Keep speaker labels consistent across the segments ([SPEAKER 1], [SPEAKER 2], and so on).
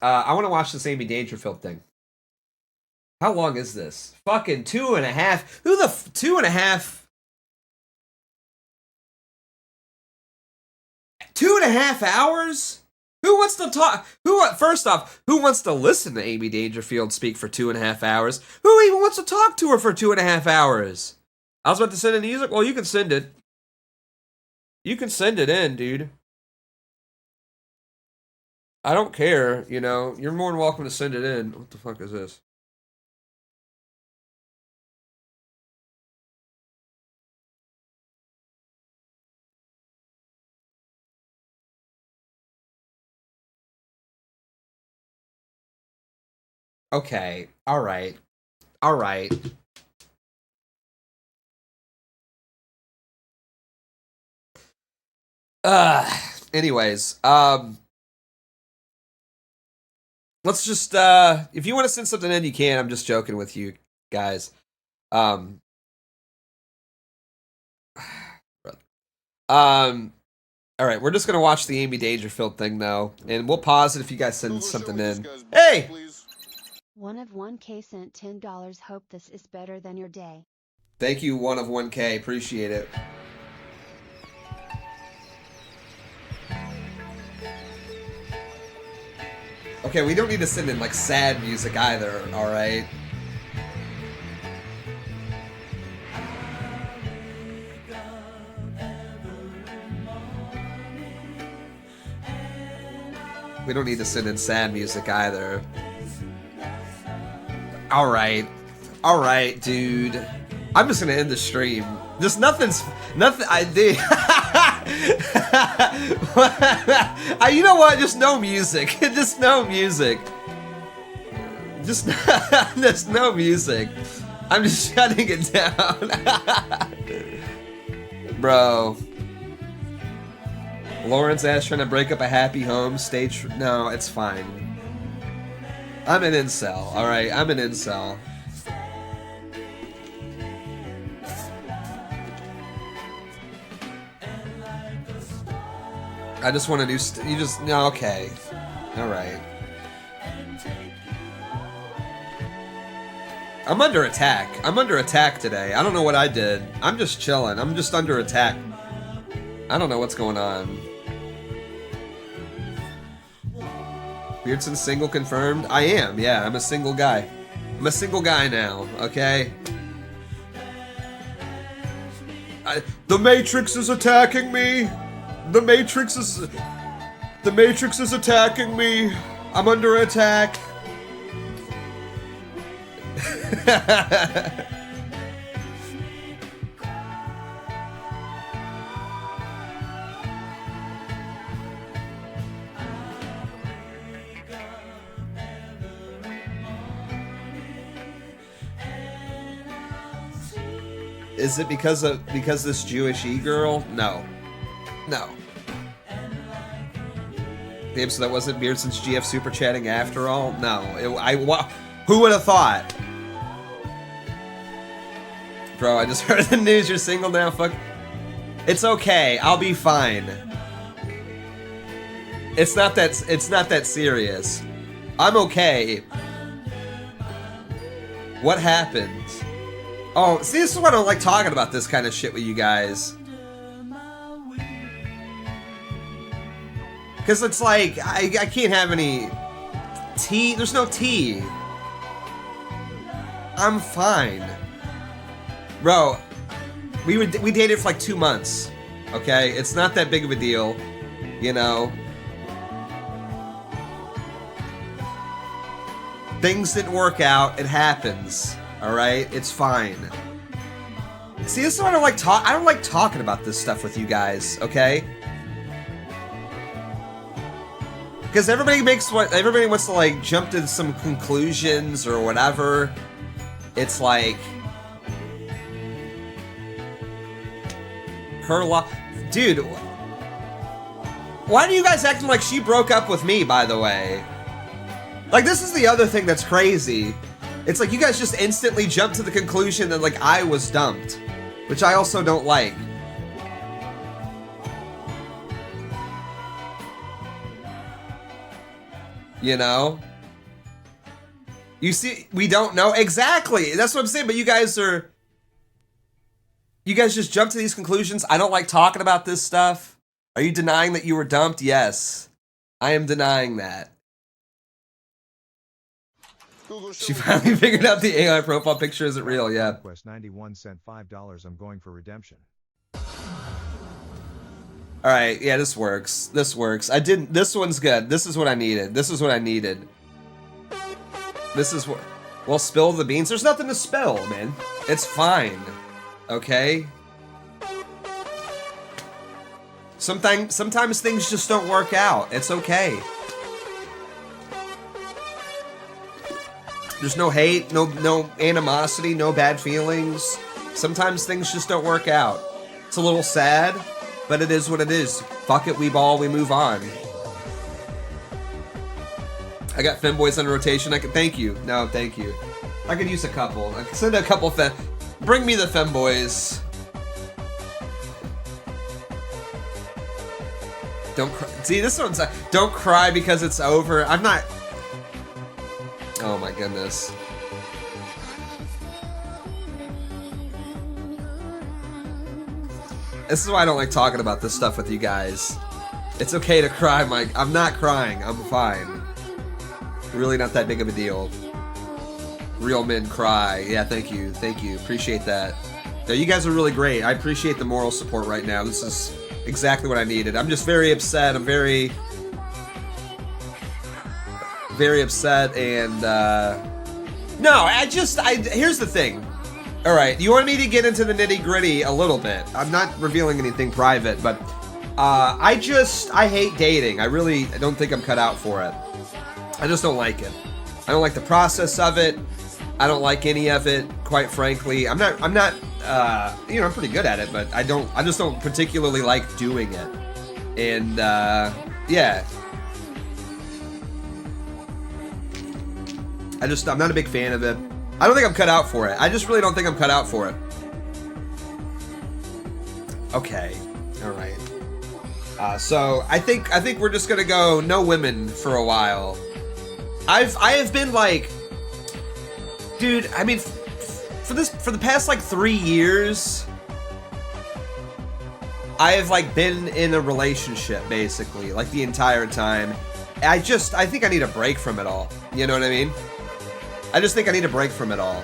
[SPEAKER 1] I want to watch this Amy Dangerfield thing. How long is this? Fucking 2.5. Who the 2.5? 2.5 hours? Who wants to talk? First off, who wants to listen to Amy Dangerfield speak for 2.5 hours? Who even wants to talk to her for 2.5 hours? I was about to send in music. Well, you can send it. You can send it in, dude. I don't care, you know. You're more than welcome to send it in. What the fuck is this? Okay. All right. All right. Anyways, let's just if you want to send something in, you can. I'm just joking with you guys. Um all right, we're just gonna watch the Amy Dangerfield thing though, and we'll pause it if you guys send something in. Hey!
[SPEAKER 2] One of 1K sent $10. Hope this is better than your day.
[SPEAKER 1] Thank you, one of 1K. Appreciate it. Okay, we don't need to send in like sad music either, alright? We don't need to send in sad music either. Alright. Alright, dude. I'm just gonna end the stream. Just nothing, I did. You know what? Just no music. Just no music. Just no music. I'm just shutting it down. Bro. Lauren's ass trying to break up a happy home. No, it's fine. I'm an incel, alright? I'm an incel. I just want to do you just no, okay. Alright. I'm under attack. I'm under attack today. I don't know what I did. I'm just chilling. I'm just under attack. I don't know what's going on. Beardson single confirmed? I am, yeah, I'm a single guy. I'm a single guy now, okay? The Matrix is attacking me! The Matrix is attacking me! I'm under attack! Is it because this Jewish e-girl? No. No. Damn, so that wasn't Beardson's GF super chatting after all? No. Who would have thought? Bro, I just heard the news. You're single now. Fuck. It's okay. I'll be fine. It's not that serious. I'm okay. What happened? Oh, see, this is why I don't like talking about this kind of shit with you guys. Because it's like, I can't have any tea. There's no tea. I'm fine. Bro, we dated for like 2 months. Okay? It's not that big of a deal. You know? Things didn't work out. It happens. Alright? It's fine. See, this is why I don't like I don't like talking about this stuff with you guys, okay? Because everybody wants to like jump to some conclusions or whatever. It's like dude, why are you guys acting like she broke up with me, by the way? Like, this is the other thing that's crazy. It's like you guys just instantly jump to the conclusion that like I was dumped, which I also don't like. You know? You see, we don't know. Exactly. That's what I'm saying, but you guys just jump to these conclusions. I don't like talking about this stuff. Are you denying that you were dumped? Yes. I am denying that. She finally figured out the AI profile picture isn't real, yeah.
[SPEAKER 3] Request 91 cent $5. I'm going for redemption.
[SPEAKER 1] Alright, yeah, this works. This works. This one's good. This is what I needed. This is what I needed. This is what... Well, spill the beans. There's nothing to spill, man. It's fine. Okay? Sometimes things just don't work out. It's okay. There's no hate, no animosity, no bad feelings. Sometimes things just don't work out. It's a little sad, but it is what it is. Fuck it, we ball, we move on. I got femboys on rotation. Thank you. No, thank you. I could use a couple. I could send a couple bring me the femboys. Don't cry. See, this one's don't cry because it's over. I'm not. Oh my goodness. This is why I don't like talking about this stuff with you guys. It's okay to cry, Mike. I'm not crying. I'm fine. Really not that big of a deal. Real men cry. Yeah, thank you. Thank you. Appreciate that. No, you guys are really great. I appreciate the moral support right now. This is exactly what I needed. I'm just very upset. I'm very upset, and no, here's the thing. All right, you want me to get into the nitty gritty a little bit. I'm not revealing anything private, but I hate dating. I don't think I'm cut out for it. I just don't like it. I don't like the process of it. I don't like any of it, quite frankly. I'm not you know, I'm pretty good at it, but I just don't particularly like doing it. And yeah. I'm not a big fan of it. I don't think I'm cut out for it. I just really don't think I'm cut out for it. Okay. All right. So I think we're just gonna go no women for a while. I have been like, dude. I mean, for the past like 3 years, I have like been in a relationship basically like the entire time. I think I need a break from it all. You know what I mean? I just think I need a break from it all.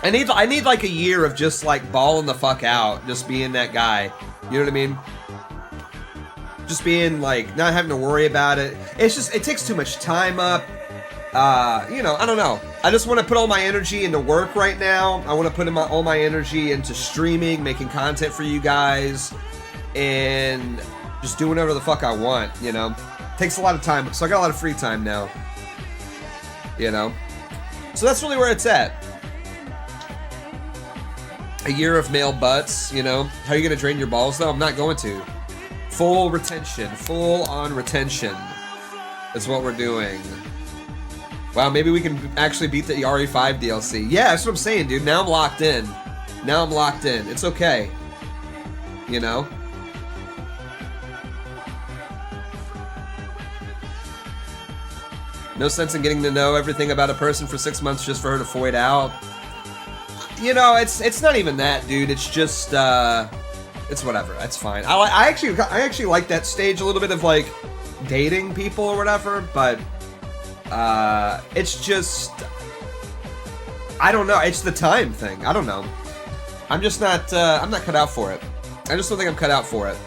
[SPEAKER 1] I need like a year of just like balling the fuck out, just being that guy. You know what I mean? Just being like not having to worry about it. It takes too much time up. You know, I don't know. I just want to put all my energy into work right now. I want to put all my energy into streaming, making content for you guys, and just doing whatever the fuck I want. You know, takes a lot of time, so I got a lot of free time now. You know. So that's really where it's at. A year of male butts, you know. How are you going to drain your balls, though? I'm not going to. Full retention. Full-on retention is what we're doing. Wow, maybe we can actually beat the RE5 DLC. Yeah, that's what I'm saying, dude. Now I'm locked in. Now I'm locked in. It's okay. You know? No sense in getting to know everything about a person for 6 months just for her to void out. You know, it's not even that, dude. It's just it's whatever. It's fine. I actually like that stage a little bit of like dating people or whatever, but it's just I don't know. It's the time thing. I don't know. I'm just not I'm not cut out for it. I just don't think I'm cut out for it.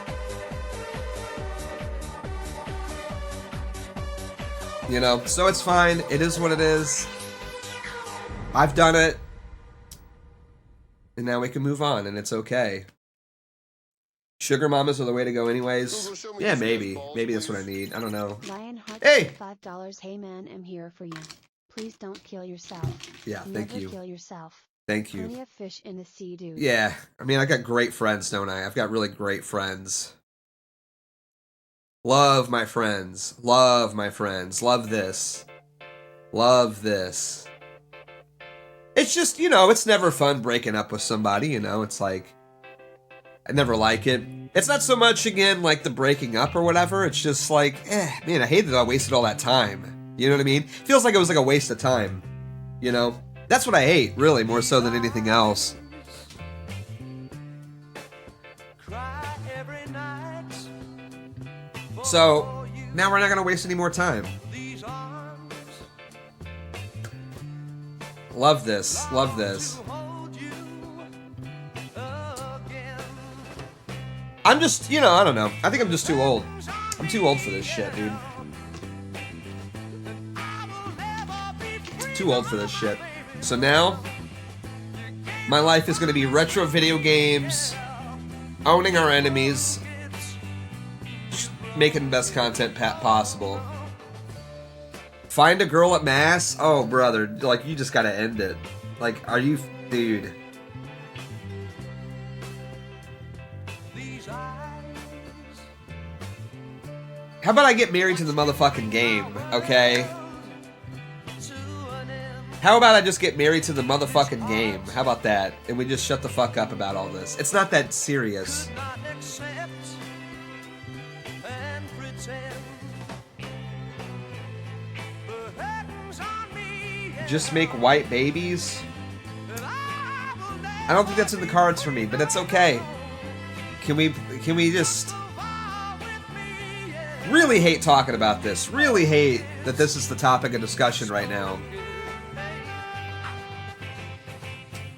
[SPEAKER 1] You know, so it's fine. It is what it is. I've done it. And now we can move on, and it's okay. Sugar mamas are the way to go anyways. Yeah, maybe. Maybe that's what I need. I don't know. Hey!
[SPEAKER 2] $5. Hey man, I'm here for you. Please don't kill yourself.
[SPEAKER 1] Yeah, thank you.
[SPEAKER 2] Never kill yourself.
[SPEAKER 1] Thank you.
[SPEAKER 2] Plenty of fish in the sea, dude.
[SPEAKER 1] Yeah, I mean, I got great friends, don't I? I've got really great friends. Love my friends. Love my friends. Love this. Love this. It's just, you know, it's never fun breaking up with somebody, you know? It's like, I never like it. It's not so much, again, like the breaking up or whatever. It's just like, man, I hate that I wasted all that time. You know what I mean? Feels like it was like a waste of time. You know? That's what I hate, really, more so than anything else. So, now we're not going to waste any more time. Love this. Love this. I'm just, you know, I don't know. I think I'm just too old. I'm too old for this shit, dude. Too old for this shit. So now, my life is going to be retro video games, owning our enemies, just making the best content possible. Find a girl at mass? Oh, brother, like, you just gotta end it. Like, are you... Dude. How about I get married to the motherfucking game, okay? How about I just get married to the motherfucking game? How about that? And we just shut the fuck up about all this. It's not that serious. Just make white babies? I don't think that's in the cards for me, but it's okay. Can we just... Really hate talking about this. Really hate that this is the topic of discussion right now.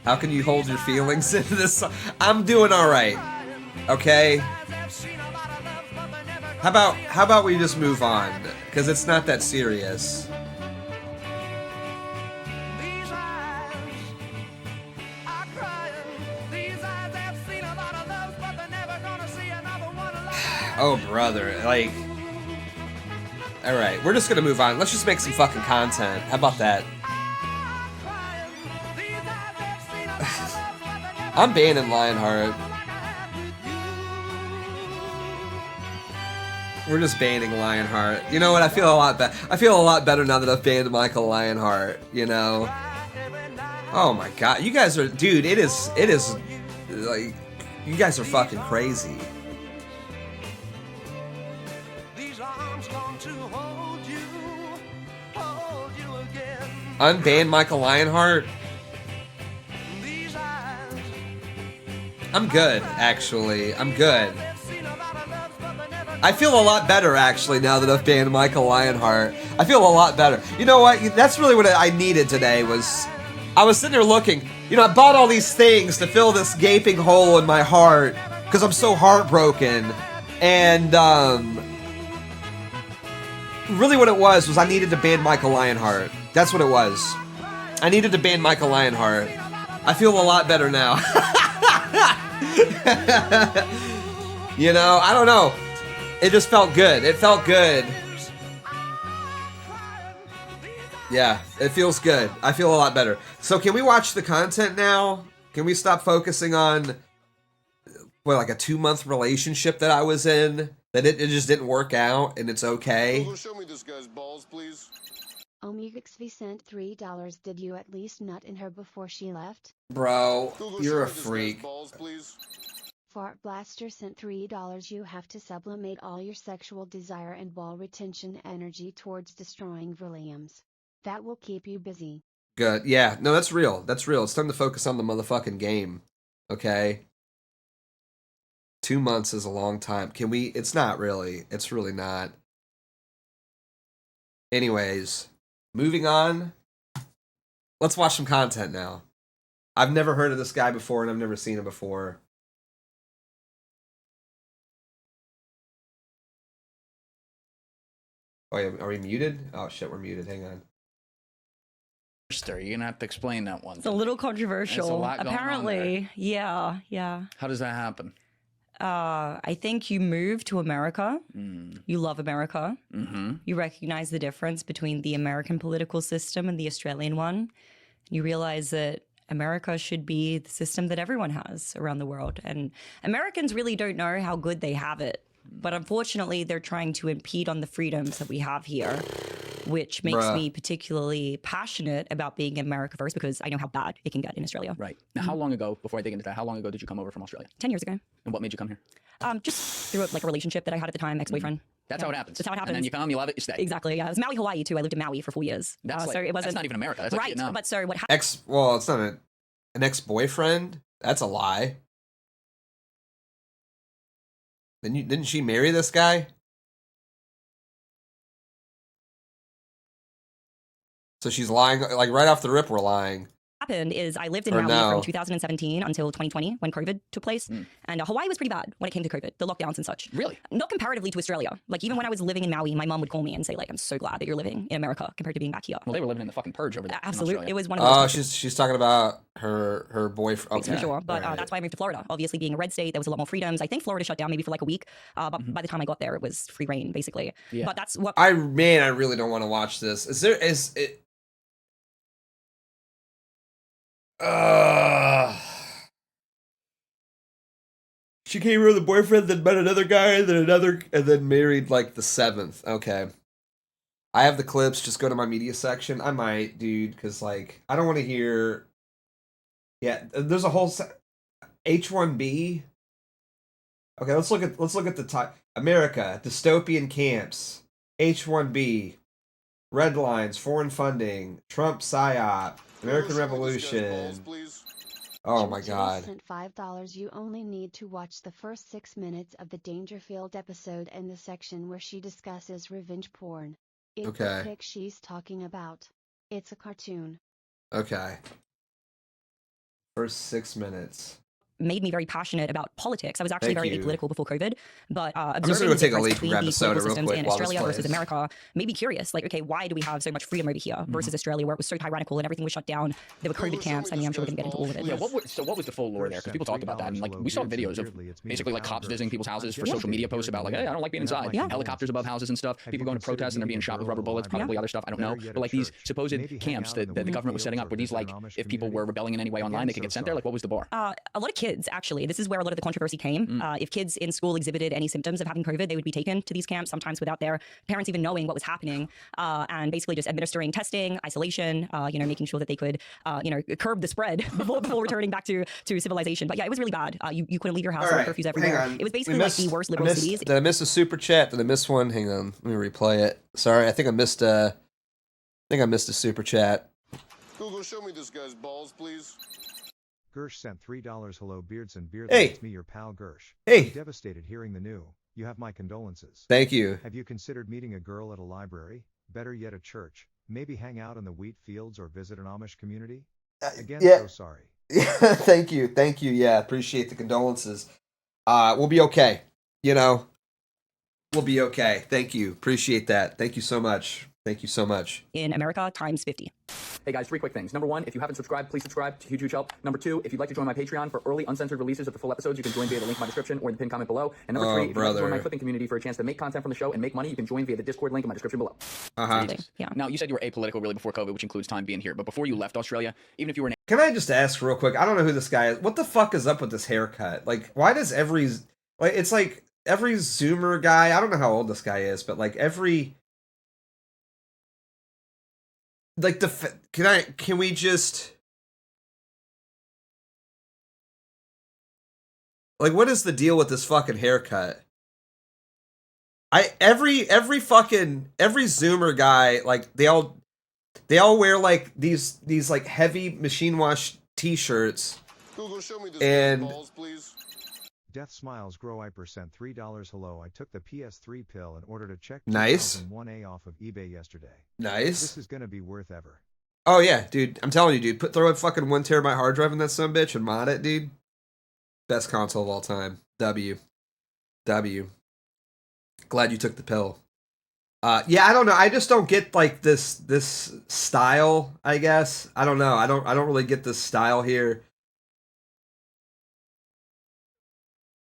[SPEAKER 1] How can you hold your feelings into this? I'm doing alright. Okay? How about we just move on? Because it's not that serious. Oh, brother. Like... Alright, we're just gonna move on. Let's just make some fucking content. How about that? I'm banning Lionheart. We're just banning Lionheart. You know what? I feel a lot better. I feel a lot better now that I've banned Michael Lionheart. You know? Oh my god, you guys are, dude. It is like, you guys are fucking crazy. Unban Michael Lionheart? I'm good, actually. I'm good. I feel a lot better, actually, now that I've banned Michael Lionheart. I feel a lot better. You know what? That's really what I needed today was... I was sitting there looking. You know, I bought all these things to fill this gaping hole in my heart because I'm so heartbroken. And, really what it was I needed to ban Michael Lionheart. That's what it was. I needed to ban Michael Lionheart. I feel a lot better now. You know, I don't know. It just felt good. It felt good. Yeah, it feels good. I feel a lot better. So can we watch the content now? Can we stop focusing on, what, like a 2-month relationship that I was in? That it just didn't work out and it's okay?
[SPEAKER 4] Google, show me this guy's balls, please.
[SPEAKER 2] OmegaXV sent $3. Did you at least nut in her before she left?
[SPEAKER 1] Bro,
[SPEAKER 4] Google,
[SPEAKER 1] you're a
[SPEAKER 4] show me this
[SPEAKER 1] freak.
[SPEAKER 4] guy's balls, please.
[SPEAKER 2] Fart Blaster sent $3. You have to sublimate all your sexual desire and ball retention energy towards destroying Williams. That will keep you busy.
[SPEAKER 1] Good. Yeah, no, that's real. That's real. It's time to focus on the motherfucking game. Okay? 2 months is a long time. Can we... It's not really. It's really not. Anyways, moving on. Let's watch some content now. I've never heard of this guy before, and I've never seen him before. Oh, yeah, are we muted? Oh, shit, we're muted. Hang on.
[SPEAKER 5] You're gonna have to explain that one.
[SPEAKER 6] It's a little controversial.
[SPEAKER 5] There's a lot going on
[SPEAKER 6] Apparently, yeah.
[SPEAKER 5] How does that happen?
[SPEAKER 6] I think you moved to America. You love America.
[SPEAKER 5] Mm-hmm.
[SPEAKER 6] You recognize the difference between the American political system and the Australian one. You realize that America should be the system that everyone has around the world. And Americans really don't know how good they have it. But unfortunately, they're trying to impede on the freedoms that we have here. which makes
[SPEAKER 1] Bruh.
[SPEAKER 6] me particularly passionate about being America first because I know how bad it can get in Australia.
[SPEAKER 5] Right. Now, how long ago, before I dig into that, how long ago did you come over from Australia?
[SPEAKER 6] 10 years ago.
[SPEAKER 5] And what made you come here?
[SPEAKER 6] Just through a relationship that I had at the time, ex-boyfriend.
[SPEAKER 5] That's how it happens.
[SPEAKER 6] That's how it happens.
[SPEAKER 5] And then you come, you love it, you stay.
[SPEAKER 6] Exactly, yeah. It was Maui, Hawaii, too. I lived in Maui for 4 years.
[SPEAKER 5] That's
[SPEAKER 6] so it wasn't...
[SPEAKER 5] That's not even America. That's like
[SPEAKER 6] right,
[SPEAKER 5] Vietnam.
[SPEAKER 6] but so what happened...
[SPEAKER 1] Well, it's not an ex-boyfriend. That's a lie. Didn't she marry this guy? So she's lying, like right off the rip, we're lying.
[SPEAKER 6] happened is I lived in
[SPEAKER 1] Or
[SPEAKER 6] Maui
[SPEAKER 1] no.
[SPEAKER 6] from 2017 until 2020 when COVID took place. And Hawaii was pretty bad when it came to COVID, the lockdowns and such.
[SPEAKER 5] Really?
[SPEAKER 6] Not comparatively to Australia. Like even when I was living in Maui, my mom would call me and say like, I'm so glad that you're living in America compared to being back here.
[SPEAKER 5] Well, they were living in the fucking purge over there.
[SPEAKER 6] Absolutely. It was one of those.
[SPEAKER 1] Oh, she's talking about her boyfriend.
[SPEAKER 6] For
[SPEAKER 1] Okay.
[SPEAKER 6] sure. But
[SPEAKER 1] Right.
[SPEAKER 6] that's why I moved to Florida. Obviously, being a red state, there was a lot more freedoms. I think Florida shut down maybe for like a week. But by the time I got there, it was free reign, basically.
[SPEAKER 5] Yeah.
[SPEAKER 6] But that's what
[SPEAKER 1] I really don't want to watch this. Is it? She came here with a boyfriend, then met another guy, and then married like the seventh. Okay. I have the clips. Just go to my media section. I might, dude, because like I don't want to hear. Yeah, there's a whole H1B. Okay, let's look at the top. America, dystopian camps, H1B, red lines, foreign funding, Trump psyop, American Revolution. Oh my God.
[SPEAKER 2] Sent $5. You only need to watch the first 6 minutes of the Dangerfield episode and the section where she discusses revenge porn. It's
[SPEAKER 1] Okay.
[SPEAKER 2] the pic she's talking about. It's a cartoon.
[SPEAKER 1] Okay. First 6 minutes.
[SPEAKER 6] made me very passionate about politics. I was actually
[SPEAKER 1] Thank
[SPEAKER 6] very
[SPEAKER 1] you.
[SPEAKER 6] apolitical before COVID, but
[SPEAKER 1] just
[SPEAKER 6] observing
[SPEAKER 1] gonna
[SPEAKER 6] the
[SPEAKER 1] take a
[SPEAKER 6] difference
[SPEAKER 1] leak and
[SPEAKER 6] between
[SPEAKER 1] grab
[SPEAKER 6] the
[SPEAKER 1] a soda
[SPEAKER 6] political
[SPEAKER 1] real
[SPEAKER 6] systems
[SPEAKER 1] quick
[SPEAKER 6] in
[SPEAKER 1] while this
[SPEAKER 6] Australia versus
[SPEAKER 1] plays.
[SPEAKER 6] America made me curious. Like, okay, why do we have so much freedom over here versus Australia, where it was so tyrannical and everything was shut down? There were COVID camps. I mean, I'm sure we're going to get into all of it.
[SPEAKER 5] Yeah, what was the full lore there? Because people talked about that, and like we saw videos of basically like cops visiting people's houses for social media posts about like, hey, I don't like being inside.
[SPEAKER 6] Yeah.
[SPEAKER 5] Helicopters above houses and stuff. People going to protest and they're being shot with rubber bullets, probably other stuff. I don't know. But like these supposed camps that the government was setting up, were these like if people were rebelling in any way online, they could get sent there? Like, what was the bar?
[SPEAKER 6] A lot of kids, actually. This is where a lot of the controversy came. If kids in school exhibited any symptoms of having COVID, they would be taken to these camps, sometimes without their parents even knowing what was happening, and basically just administering testing, isolation, making sure that they could, curb the spread before returning back to civilization. But yeah, it was really bad. You couldn't leave your house. There were curfews everywhere. It was basically like the worst liberal cities.
[SPEAKER 1] Did I miss a super chat? Did I miss one? Hang on, let me replay it. Sorry, I think I missed a super chat.
[SPEAKER 4] Google, show me this guy's balls, please.
[SPEAKER 3] Gersh sent $3. Hello, Beardson. Beardson,
[SPEAKER 1] Hey.
[SPEAKER 3] it's me, your pal Gersh.
[SPEAKER 1] Hey.
[SPEAKER 3] I'm devastated hearing the new. You have my condolences.
[SPEAKER 1] Thank you.
[SPEAKER 3] Have you considered meeting a girl at a library? Better yet, a church? Maybe hang out in the wheat fields or visit an Amish community? Again,
[SPEAKER 1] yeah.
[SPEAKER 3] so sorry.
[SPEAKER 1] Thank you. Yeah, appreciate the condolences. We'll be okay. We'll be okay. Thank you. Appreciate that. Thank you so much.
[SPEAKER 6] In America, times 50.
[SPEAKER 5] Hey guys, 3 quick things. Number 1, if you haven't subscribed, please subscribe. It's a huge help. Number 2, if you'd like to join my Patreon for early uncensored releases of the full episodes, you can join via the link in my description or in the pinned comment below. And number 3, if you'd like to join my clipping community for a chance to make content from the show and make money, you can join via the Discord link in my description below.
[SPEAKER 6] Yeah.
[SPEAKER 5] Now, you said you were apolitical really before COVID, which includes time being here. But before you left Australia, even if you were an
[SPEAKER 1] Can I just ask real quick? I don't know who this guy is. What the fuck is up with this haircut? Like, why does every Zoomer guy, I don't know how old this guy is, but like every... Like can we just like what is the deal with this fucking haircut? Every Zoomer guy, like they all wear like these like heavy machine wash t-shirts.
[SPEAKER 4] Google, show me this
[SPEAKER 1] And-
[SPEAKER 4] guy's balls, please.
[SPEAKER 3] Death Smiles Grow Hyper sent $3. Hello, I took the PS3 pill and ordered a check
[SPEAKER 1] Nice.
[SPEAKER 3] 2001A off of eBay yesterday.
[SPEAKER 1] Nice.
[SPEAKER 3] This is gonna be worth ever.
[SPEAKER 1] Oh yeah, dude. I'm telling you, dude. Throw a fucking 1 terabyte hard drive in that son bitch and mod it, dude. Best console of all time. W. Glad you took the pill. Yeah, I don't know. I just don't get like this style, I guess. I don't know. I don't really get this style here.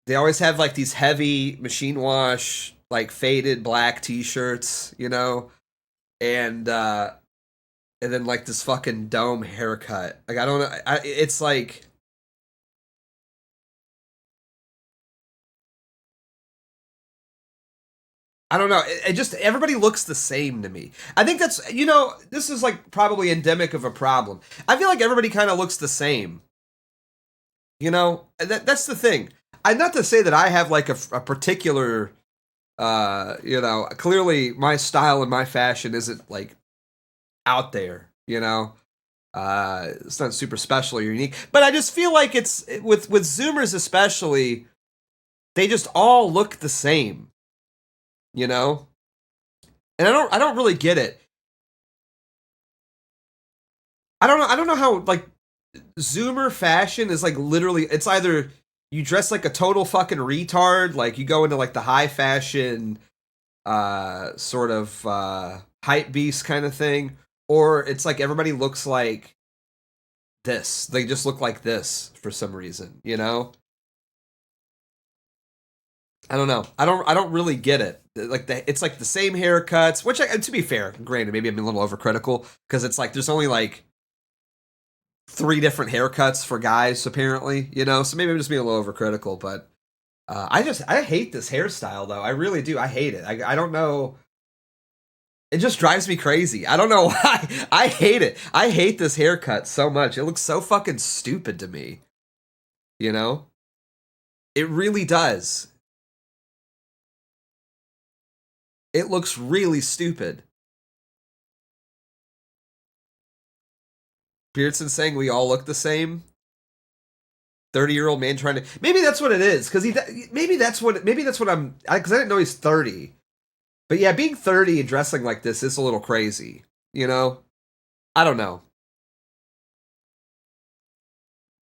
[SPEAKER 1] They always have like these heavy machine wash, like faded black t-shirts, and then like this fucking dome haircut. Like I don't know. It's like I don't know. It just, everybody looks the same to me. I think that's, you know, this is like probably endemic of a problem. I feel like everybody kind of looks the same. You know, that's the thing. I'm not to say that I have like a particular, you know, clearly my style and my fashion isn't like out there, you know. It's not super special or unique, but I just feel like it's with Zoomers especially, they just all look the same, you know. And I don't really get it. I don't know how like Zoomer fashion is like literally, it's either you dress like a total fucking retard, like you go into like the high fashion sort of hype beast kind of thing, or it's like everybody looks like this. They just look like this for some reason, you know? I don't know. I don't really get it. Like it's like the same haircuts, which to be fair, granted, maybe I'm a little overcritical because it's like there's only like 3 different haircuts for guys apparently, you know? So maybe I'm just being a little overcritical, but I hate this hairstyle though. I really do. I hate it. I don't know. It just drives me crazy. I don't know why. I hate it. I hate this haircut so much. It looks so fucking stupid to me. You know? It really does. It looks really stupid. Beardson saying we all look the same. 30-year-old man trying to... Maybe that's what it is. Because maybe that's what I'm... Because I didn't know he's 30. But yeah, being 30 and dressing like this is a little crazy, you know? I don't know.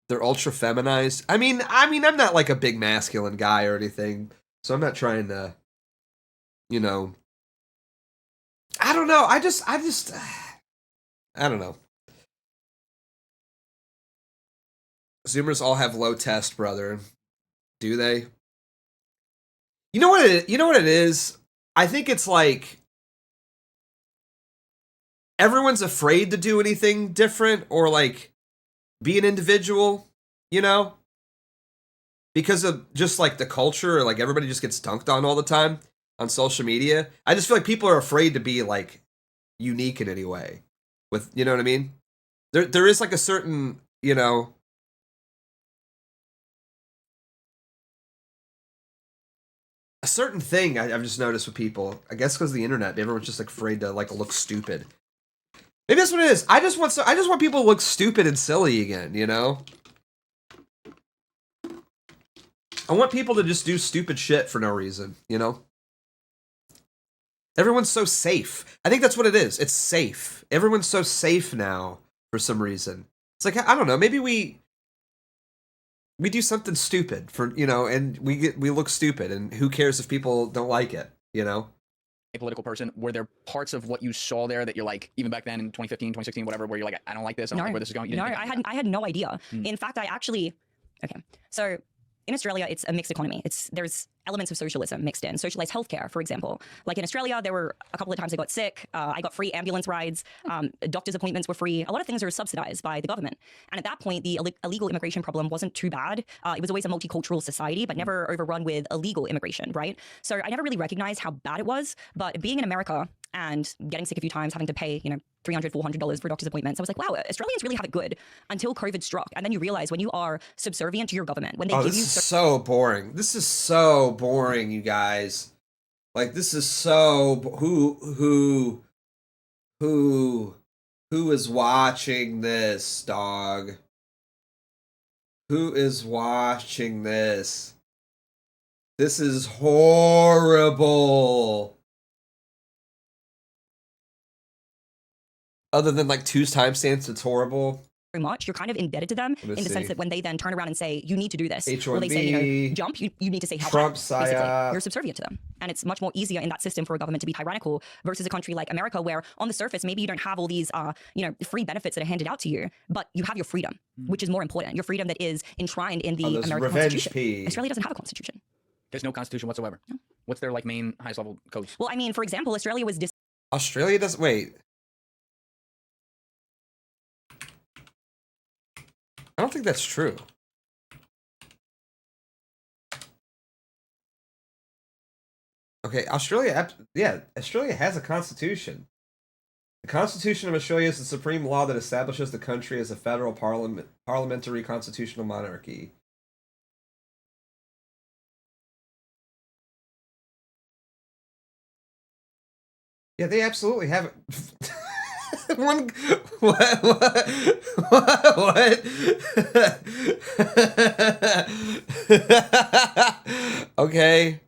[SPEAKER 1] They're ultra feminized. I mean, I'm not like a big masculine guy or anything, so I'm not trying to, you know. I don't know. I don't know. Zoomers all have low test, brother. Do they? You know what it is? I think it's like everyone's afraid to do anything different or like be an individual, you know? Because of just like the culture, like everybody just gets dunked on all the time on social media. I just feel like people are afraid to be like unique in any way. With, you know what I mean? There is like a certain, you know, a certain thing I've just noticed with people. I guess because of the internet, everyone's just like afraid to like look stupid. Maybe that's what it is. I just want people to look stupid and silly again, you know? I want people to just do stupid shit for no reason, you know? Everyone's so safe. I think that's what it is. It's safe. Everyone's so safe now for some reason. It's like, I don't know, maybe we do something stupid for, you know, and we look stupid, and who cares if people don't like it, you know?
[SPEAKER 5] A political person, were there parts of what you saw there that you're like, even back then in 2015, 2016, whatever, where you're like, I don't like this, I don't like where this is going?
[SPEAKER 6] I had no idea. In fact, okay, so in Australia, it's a mixed economy. There's elements of socialism mixed in. Socialized healthcare, for example. Like in Australia, there were a couple of times I got sick. I got free ambulance rides. Doctor's appointments were free. A lot of things are subsidized by the government. And at that point, the illegal immigration problem wasn't too bad. It was always a multicultural society, but never overrun with illegal immigration, right? So I never really recognized how bad it was. But being in America and getting sick a few times, having to pay, you know, $300, $400 for doctor's appointments, I was like, wow, Australians really have it good until COVID struck. And then you realize when you are subservient to your government, when they give you...
[SPEAKER 1] This is so boring. This is so boring, you guys. Like, this is so... Who is watching this, dog? Who is watching this? This is horrible. Other than like 2 timestamps, it's horrible.
[SPEAKER 6] Very much. You're kind of indebted to them in the sense that when they then turn around and say, you need to do this,
[SPEAKER 1] H1B,
[SPEAKER 6] or they say, you know, jump, you need to say help.
[SPEAKER 1] Trump
[SPEAKER 6] basically.
[SPEAKER 1] psyop.
[SPEAKER 6] You're subservient to them. And it's much more easier in that system for a government to be tyrannical versus a country like America, where on the surface, maybe you don't have all these, you know, free benefits that are handed out to you, but you have your freedom, which is more important. Your freedom that is enshrined in the American Constitution. Australia doesn't have a constitution.
[SPEAKER 5] There's no constitution whatsoever. No. What's their like main highest level codes?
[SPEAKER 6] Well, I mean, for example, Australia was
[SPEAKER 1] Australia doesn't... Wait. I don't think that's true. Okay, Australia, yeah, Australia has a constitution. The Constitution of Australia is the supreme law that establishes the country as a federal parliamentary constitutional monarchy. Yeah, they absolutely have it. One, what? Okay.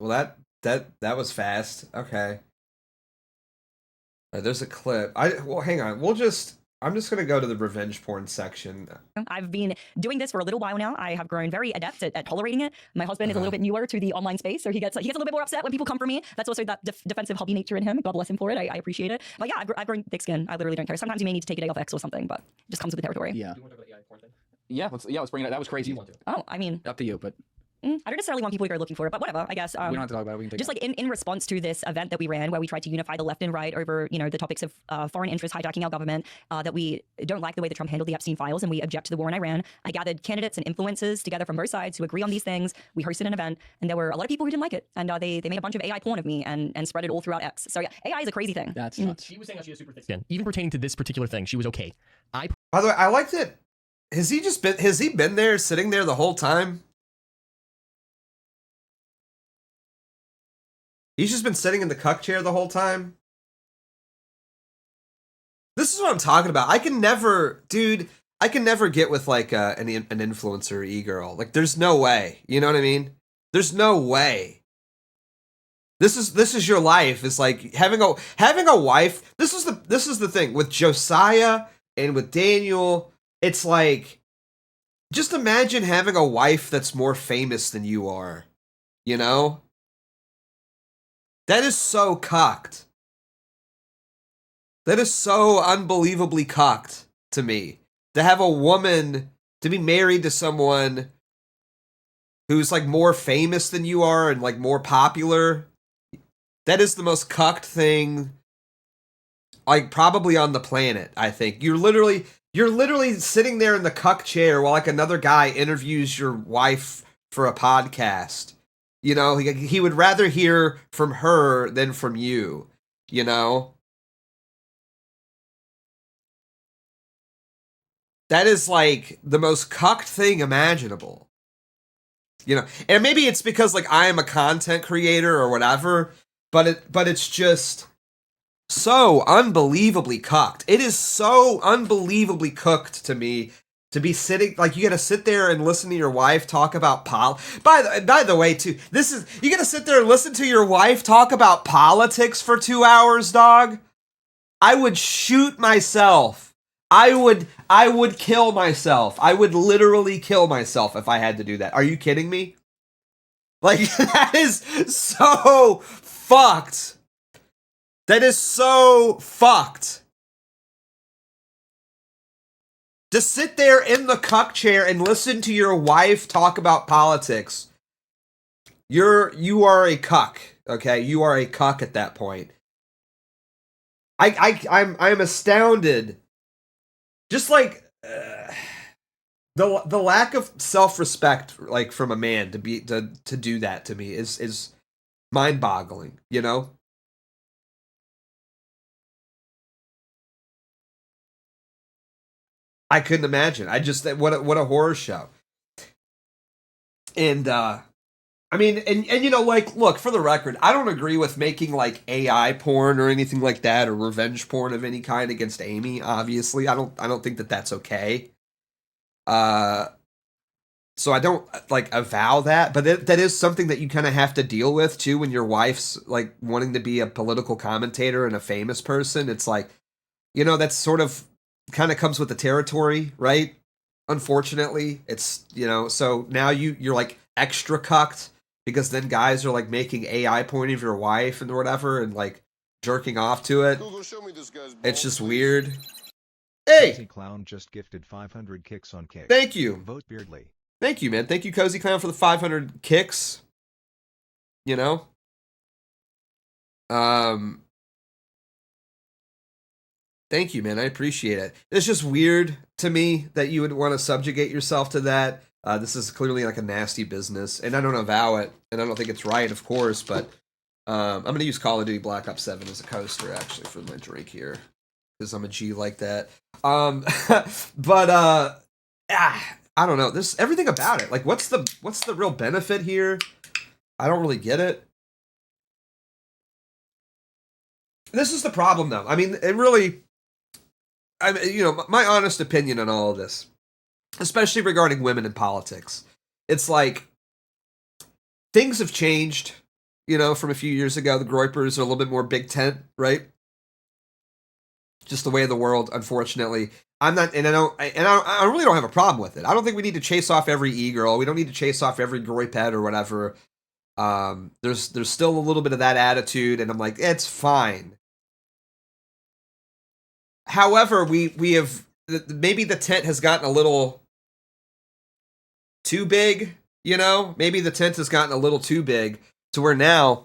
[SPEAKER 1] Well, that was fast. Okay. There's a clip. Well, hang on. I'm just gonna go to the revenge porn section.
[SPEAKER 6] I've been doing this for a little while now. I have grown very adept at tolerating it. My husband is a little bit newer to the online space, so he gets a little bit more upset when people come for me. That's also that defensive hubby nature in him. God bless him for it. I appreciate it. But yeah, I've grown thick skin. I literally don't care. Sometimes you may need to take a day off X or something, but it just comes with the territory.
[SPEAKER 5] Yeah. Do you want to talk about the AI porn thing? Yeah, let's bring it up. That was crazy.
[SPEAKER 6] Oh, I mean,
[SPEAKER 5] up to you, but
[SPEAKER 6] I don't necessarily want people to go looking for it, but whatever, I guess.
[SPEAKER 5] we don't have to talk about it. We can take
[SPEAKER 6] just like in response to this event that we ran, where we tried to unify the left and right over, the topics of foreign interests hijacking our government, that we don't like the way that Trump handled the Epstein files, and we object to the war in Iran. I gathered candidates and influencers together from both sides who agree on these things. We hosted an event, and there were a lot of people who didn't like it, and they made a bunch of AI porn of me and spread it all throughout X. So yeah, AI is a crazy thing.
[SPEAKER 5] That's nuts.
[SPEAKER 7] She was saying how she has super thick skin. Even pertaining to this particular thing, she was okay.
[SPEAKER 1] By the way, I liked it. Has he been there, sitting there the whole time? He's just been sitting in the cuck chair the whole time? This is what I'm talking about. I can never get with like an influencer e-girl. Like, there's no way. You know what I mean? There's no way. This is your life. It's like having a wife. This is the thing with Josiah and with Daniel. It's like, just imagine having a wife that's more famous than you are. You know? That is so cocked. That is so unbelievably cocked to me. To have a woman, to be married to someone who's like more famous than you are and like more popular. That is the most cucked thing, like, probably on the planet, I think. You're literally sitting there in the cuck chair while like another guy interviews your wife for a podcast. You know, he would rather hear from her than from you, you know? That is like the most cucked thing imaginable. You know, and maybe it's because like I am a content creator or whatever, but it's just so unbelievably cucked. It is so unbelievably cooked to me. To be sitting, like, you gotta sit there and listen to your wife talk about By the way, too, you gotta sit there and listen to your wife talk about politics for 2 hours, dog? I would shoot myself. I would kill myself. I would literally kill myself if I had to do that. Are you kidding me? Like, that is so fucked. That is so fucked. To sit there in the cuck chair and listen to your wife talk about politics. You are a cuck, okay? You are a cuck at that point. I'm astounded. Just like the lack of self-respect, like, from a man to do that to me is mind-boggling, you know? I couldn't imagine. What a horror show. And I mean, and you know, like, look, for the record, I don't agree with making like AI porn or anything like that, or revenge porn of any kind against Amy. Obviously, I don't think that that's okay. So I don't like avow that, but that is something that you kind of have to deal with too when your wife's like wanting to be a political commentator and a famous person. It's like, you know, that's sort of kind of comes with the territory, right? Unfortunately, it's, you know, so now you're like extra cucked because then guys are like making AI porn of your wife and whatever and like jerking off to it.
[SPEAKER 4] Google, show me this guy's balls,
[SPEAKER 1] It's just
[SPEAKER 4] please.
[SPEAKER 1] weird. Hey,
[SPEAKER 3] Cozy Clown just gifted 500 kicks on Kick.
[SPEAKER 1] thank you.
[SPEAKER 3] Vote Beardly.
[SPEAKER 1] Thank you, man. Thank you, Cozy Clown, for the 500 kicks. You know? Thank you, man. I appreciate it. It's just weird to me that you would want to subjugate yourself to that. This is clearly like a nasty business, and I don't avow it, and I don't think it's right, of course, but I'm going to use Call of Duty Black Ops 7 as a coaster, actually, for my drink here, because I'm a G like that. But, I don't know. There's everything about it. Like, what's the real benefit here? I don't really get it. This is the problem, though. I mean, it really... my honest opinion on all of this, especially regarding women in politics, it's like things have changed, from a few years ago. The Groypers are a little bit more big tent, right? Just the way of the world, unfortunately. I really don't have a problem with it. I don't think we need to chase off every e-girl. We don't need to chase off every Groypet or whatever. There's still a little bit of that attitude, and I'm like, it's fine. However, we have, maybe the tent has gotten a little too big, Maybe the tent has gotten a little too big to where now,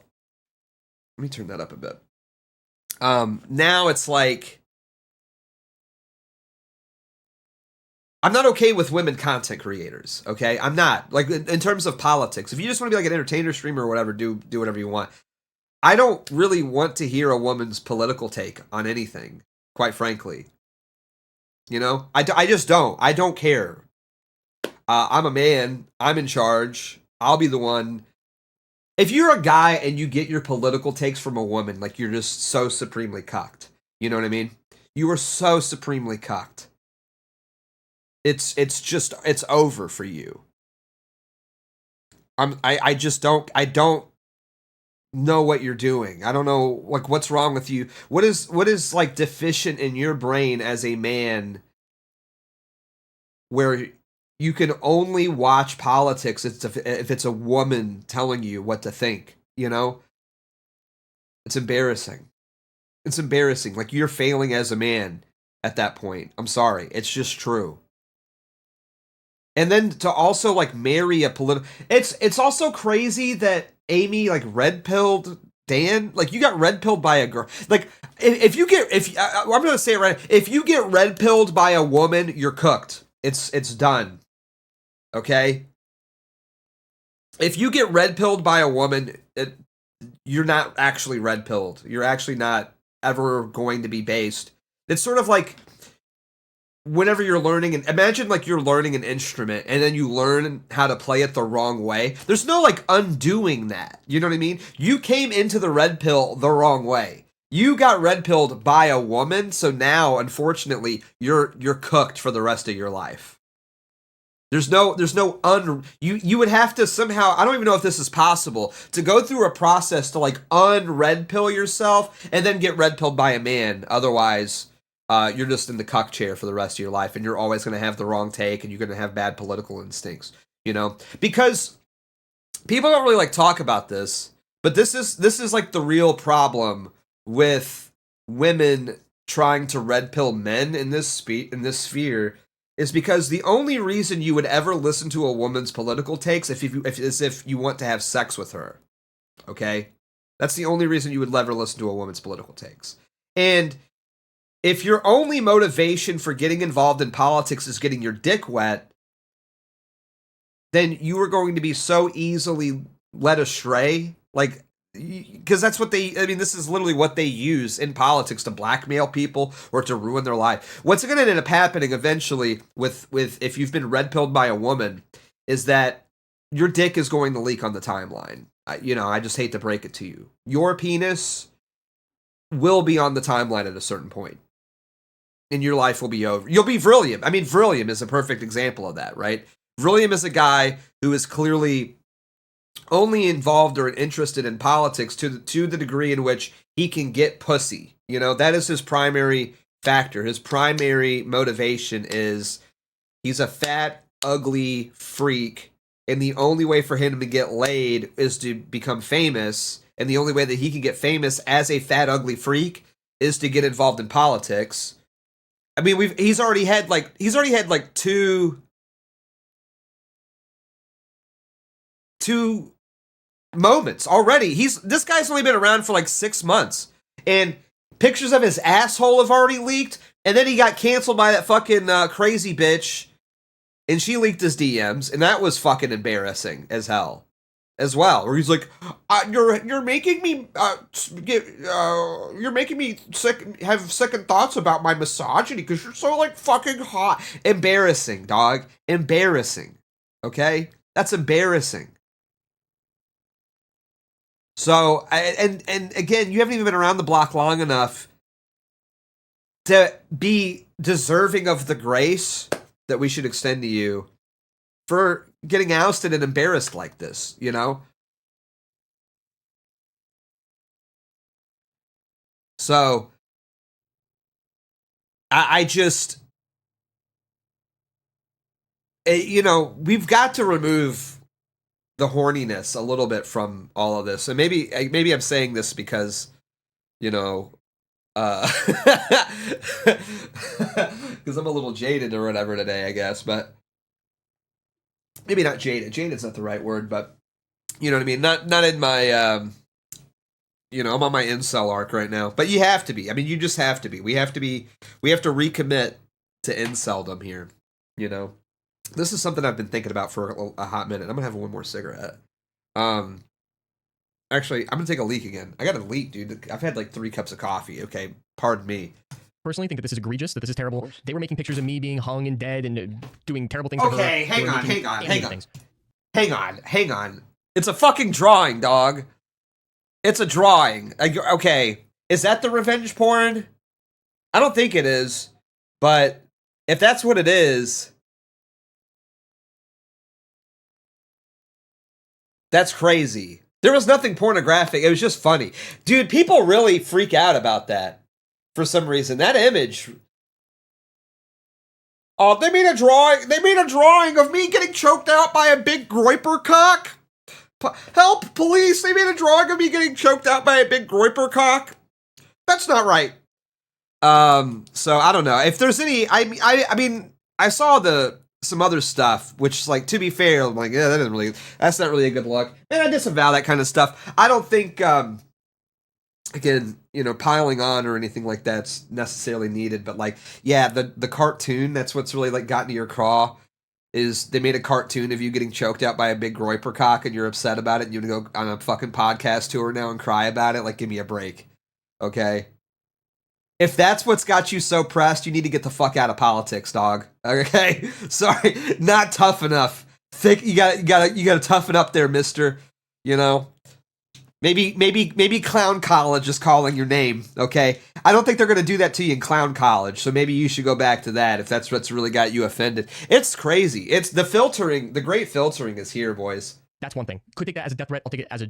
[SPEAKER 1] let me turn that up a bit. Now it's like, I'm not okay with women content creators, okay? I'm not. Like, in terms of politics. If you just want to be like an entertainer, streamer, or whatever, do whatever you want. I don't really want to hear a woman's political take on anything. Quite frankly, I just don't. I don't care. I'm a man. I'm in charge. I'll be the one. If you're a guy and you get your political takes from a woman, like, you're just so supremely cucked. You know what I mean? You are so supremely cucked. It's over for you. I don't know what you're doing. I don't know, like, what's wrong with you. What is like deficient in your brain as a man where you can only watch politics if it's a woman telling you what to think, It's embarrassing. It's embarrassing. Like, you're failing as a man at that point. I'm sorry. It's just true. And then to also, like, marry a political... It's also crazy that Amy, like, red-pilled Dan. Like, you got red-pilled by a girl. Like, I'm going to say it right. If you get red-pilled by a woman, you're cooked. It's done. Okay? If you get red-pilled by a woman, you're not actually red-pilled. You're actually not ever going to be based. It's sort of like... whenever you're learning, and imagine like you're learning an instrument and then you learn how to play it the wrong way. There's no like undoing that. You know what I mean? You came into the red pill the wrong way. You got red pilled by a woman, so now unfortunately you're cooked for the rest of your life. You would have to somehow, I don't even know if this is possible, to go through a process to like un-red pill yourself and then get red pilled by a man. Otherwise, you're just in the cuck chair for the rest of your life, and you're always going to have the wrong take, and you're going to have bad political instincts, Because people don't really like talk about this, but this is like the real problem with women trying to red pill men in this sphere, is because the only reason you would ever listen to a woman's political takes is if you want to have sex with her. Okay? That's the only reason you would ever listen to a woman's political takes. And if your only motivation for getting involved in politics is getting your dick wet, then you are going to be so easily led astray. Like, because that's what this is literally what they use in politics to blackmail people or to ruin their life. What's going to end up happening eventually with if you've been red-pilled by a woman is that your dick is going to leak on the timeline. I just hate to break it to you. Your penis will be on the timeline at a certain point. And your life will be over. You'll be Vrillium. I mean, Vrillium is a perfect example of that, right? Vrillium is a guy who is clearly only involved or interested in politics to the degree in which he can get pussy. That is his primary factor. His primary motivation is he's a fat, ugly freak, and the only way for him to get laid is to become famous, and the only way that he can get famous as a fat, ugly freak is to get involved in politics. I mean, he's already had two moments already. This guy's only been around for like 6 months, and Pictures of his asshole have already leaked, and then he got canceled by that fucking crazy bitch, and she leaked his DMs, and that was fucking embarrassing as hell, as well. Where he's like, "You're making me you're making me have second thoughts about my misogyny because you're so like fucking hot." Embarrassing, dog. Embarrassing. Okay, that's embarrassing. So, and again, you haven't even been around the block long enough to be deserving of the grace that we should extend to you for getting ousted and embarrassed like this, you know? So, I just, you know, we've got to remove the horniness a little bit from all of this. And maybe I'm saying this because, you know, because I'm a little jaded or whatever today, I guess, but maybe not jaded. Jaded's not the right word, but you know what I mean? Not in my, you know, I'm on my incel arc right now, but you have to be. I mean, you just have to be. We have to recommit to inceldom here, you know? This is something I've been thinking about for a hot minute. I'm gonna have one more cigarette. Actually, I'm gonna take a leak again. I got a leak, dude. I've had like 3 cups of coffee. Okay, pardon me.
[SPEAKER 7] Personally, think that this is egregious. That this is terrible. They were making pictures of me being hung and dead and doing terrible things.
[SPEAKER 1] Okay, hang on. It's a fucking drawing, dog. It's a drawing. Okay, is that the revenge porn? I don't think it is, but if that's what it is, that's crazy. There was nothing pornographic. It was just funny. Dude, people really freak out about that for some reason. That image. Oh, they made a drawing. They made a drawing of me getting choked out by a big groiper cock. Help, police. They made a drawing of me getting choked out by a big groiper cock. That's not right. So I don't know. If there's any, I mean, I saw some other stuff, which, like, to be fair, I'm like, yeah, that's not really a good look. And I disavow that kind of stuff. I don't think, again, you know, piling on or anything like that's necessarily needed, but, like, yeah, the cartoon, that's what's really, like, gotten to your craw, is they made a cartoon of you getting choked out by a big groiper cock, and you're upset about it, and you go on a fucking podcast tour now and cry about it. Like, give me a break. Okay? If that's what's got you so pressed, you need to get the fuck out of politics, dog. Okay? Sorry, not tough enough. You gotta toughen up there, mister. You know? Maybe Clown College is calling your name, okay? I don't think they're gonna do that to you in Clown College, so maybe you should go back to that if that's what's really got you offended. It's crazy. It's the filtering, the great filtering is here, boys.
[SPEAKER 7] That's one thing. Could take that as a death threat. I'll take it as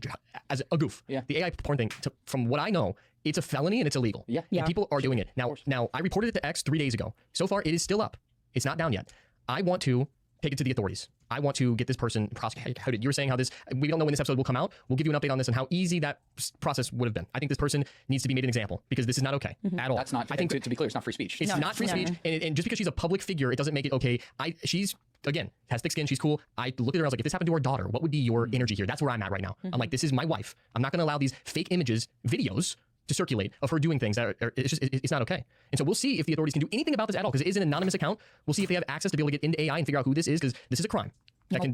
[SPEAKER 7] a goof.
[SPEAKER 5] Yeah.
[SPEAKER 7] The AI porn thing, from what I know, it's a felony and it's illegal.
[SPEAKER 5] Yeah.
[SPEAKER 7] And people are doing it. Now, I reported it to X 3 days ago. So far, it is still up. It's not down yet. I want to take it to the authorities. I want to get this person prosecuted. You were saying how we don't know when this episode will come out. We'll give you an update on this and how easy that process would have been. I think this person needs to be made an example because this is not okay at all.
[SPEAKER 5] That's not, I think to be clear, it's not free speech.
[SPEAKER 7] It's not free speech. And just because she's a public figure, it doesn't make it okay. She's, again, has thick skin. She's cool. I looked at her. I was like, if this happened to our daughter, what would be your energy here? That's where I'm at right now. I'm like, this is my wife. I'm not going to allow these fake images, videos to circulate of her doing things that it's not okay. And so we'll see if the authorities can do anything about this at all because it is an anonymous account. We'll see if they have access to be able to get into AI and figure out who this is because this is a crime.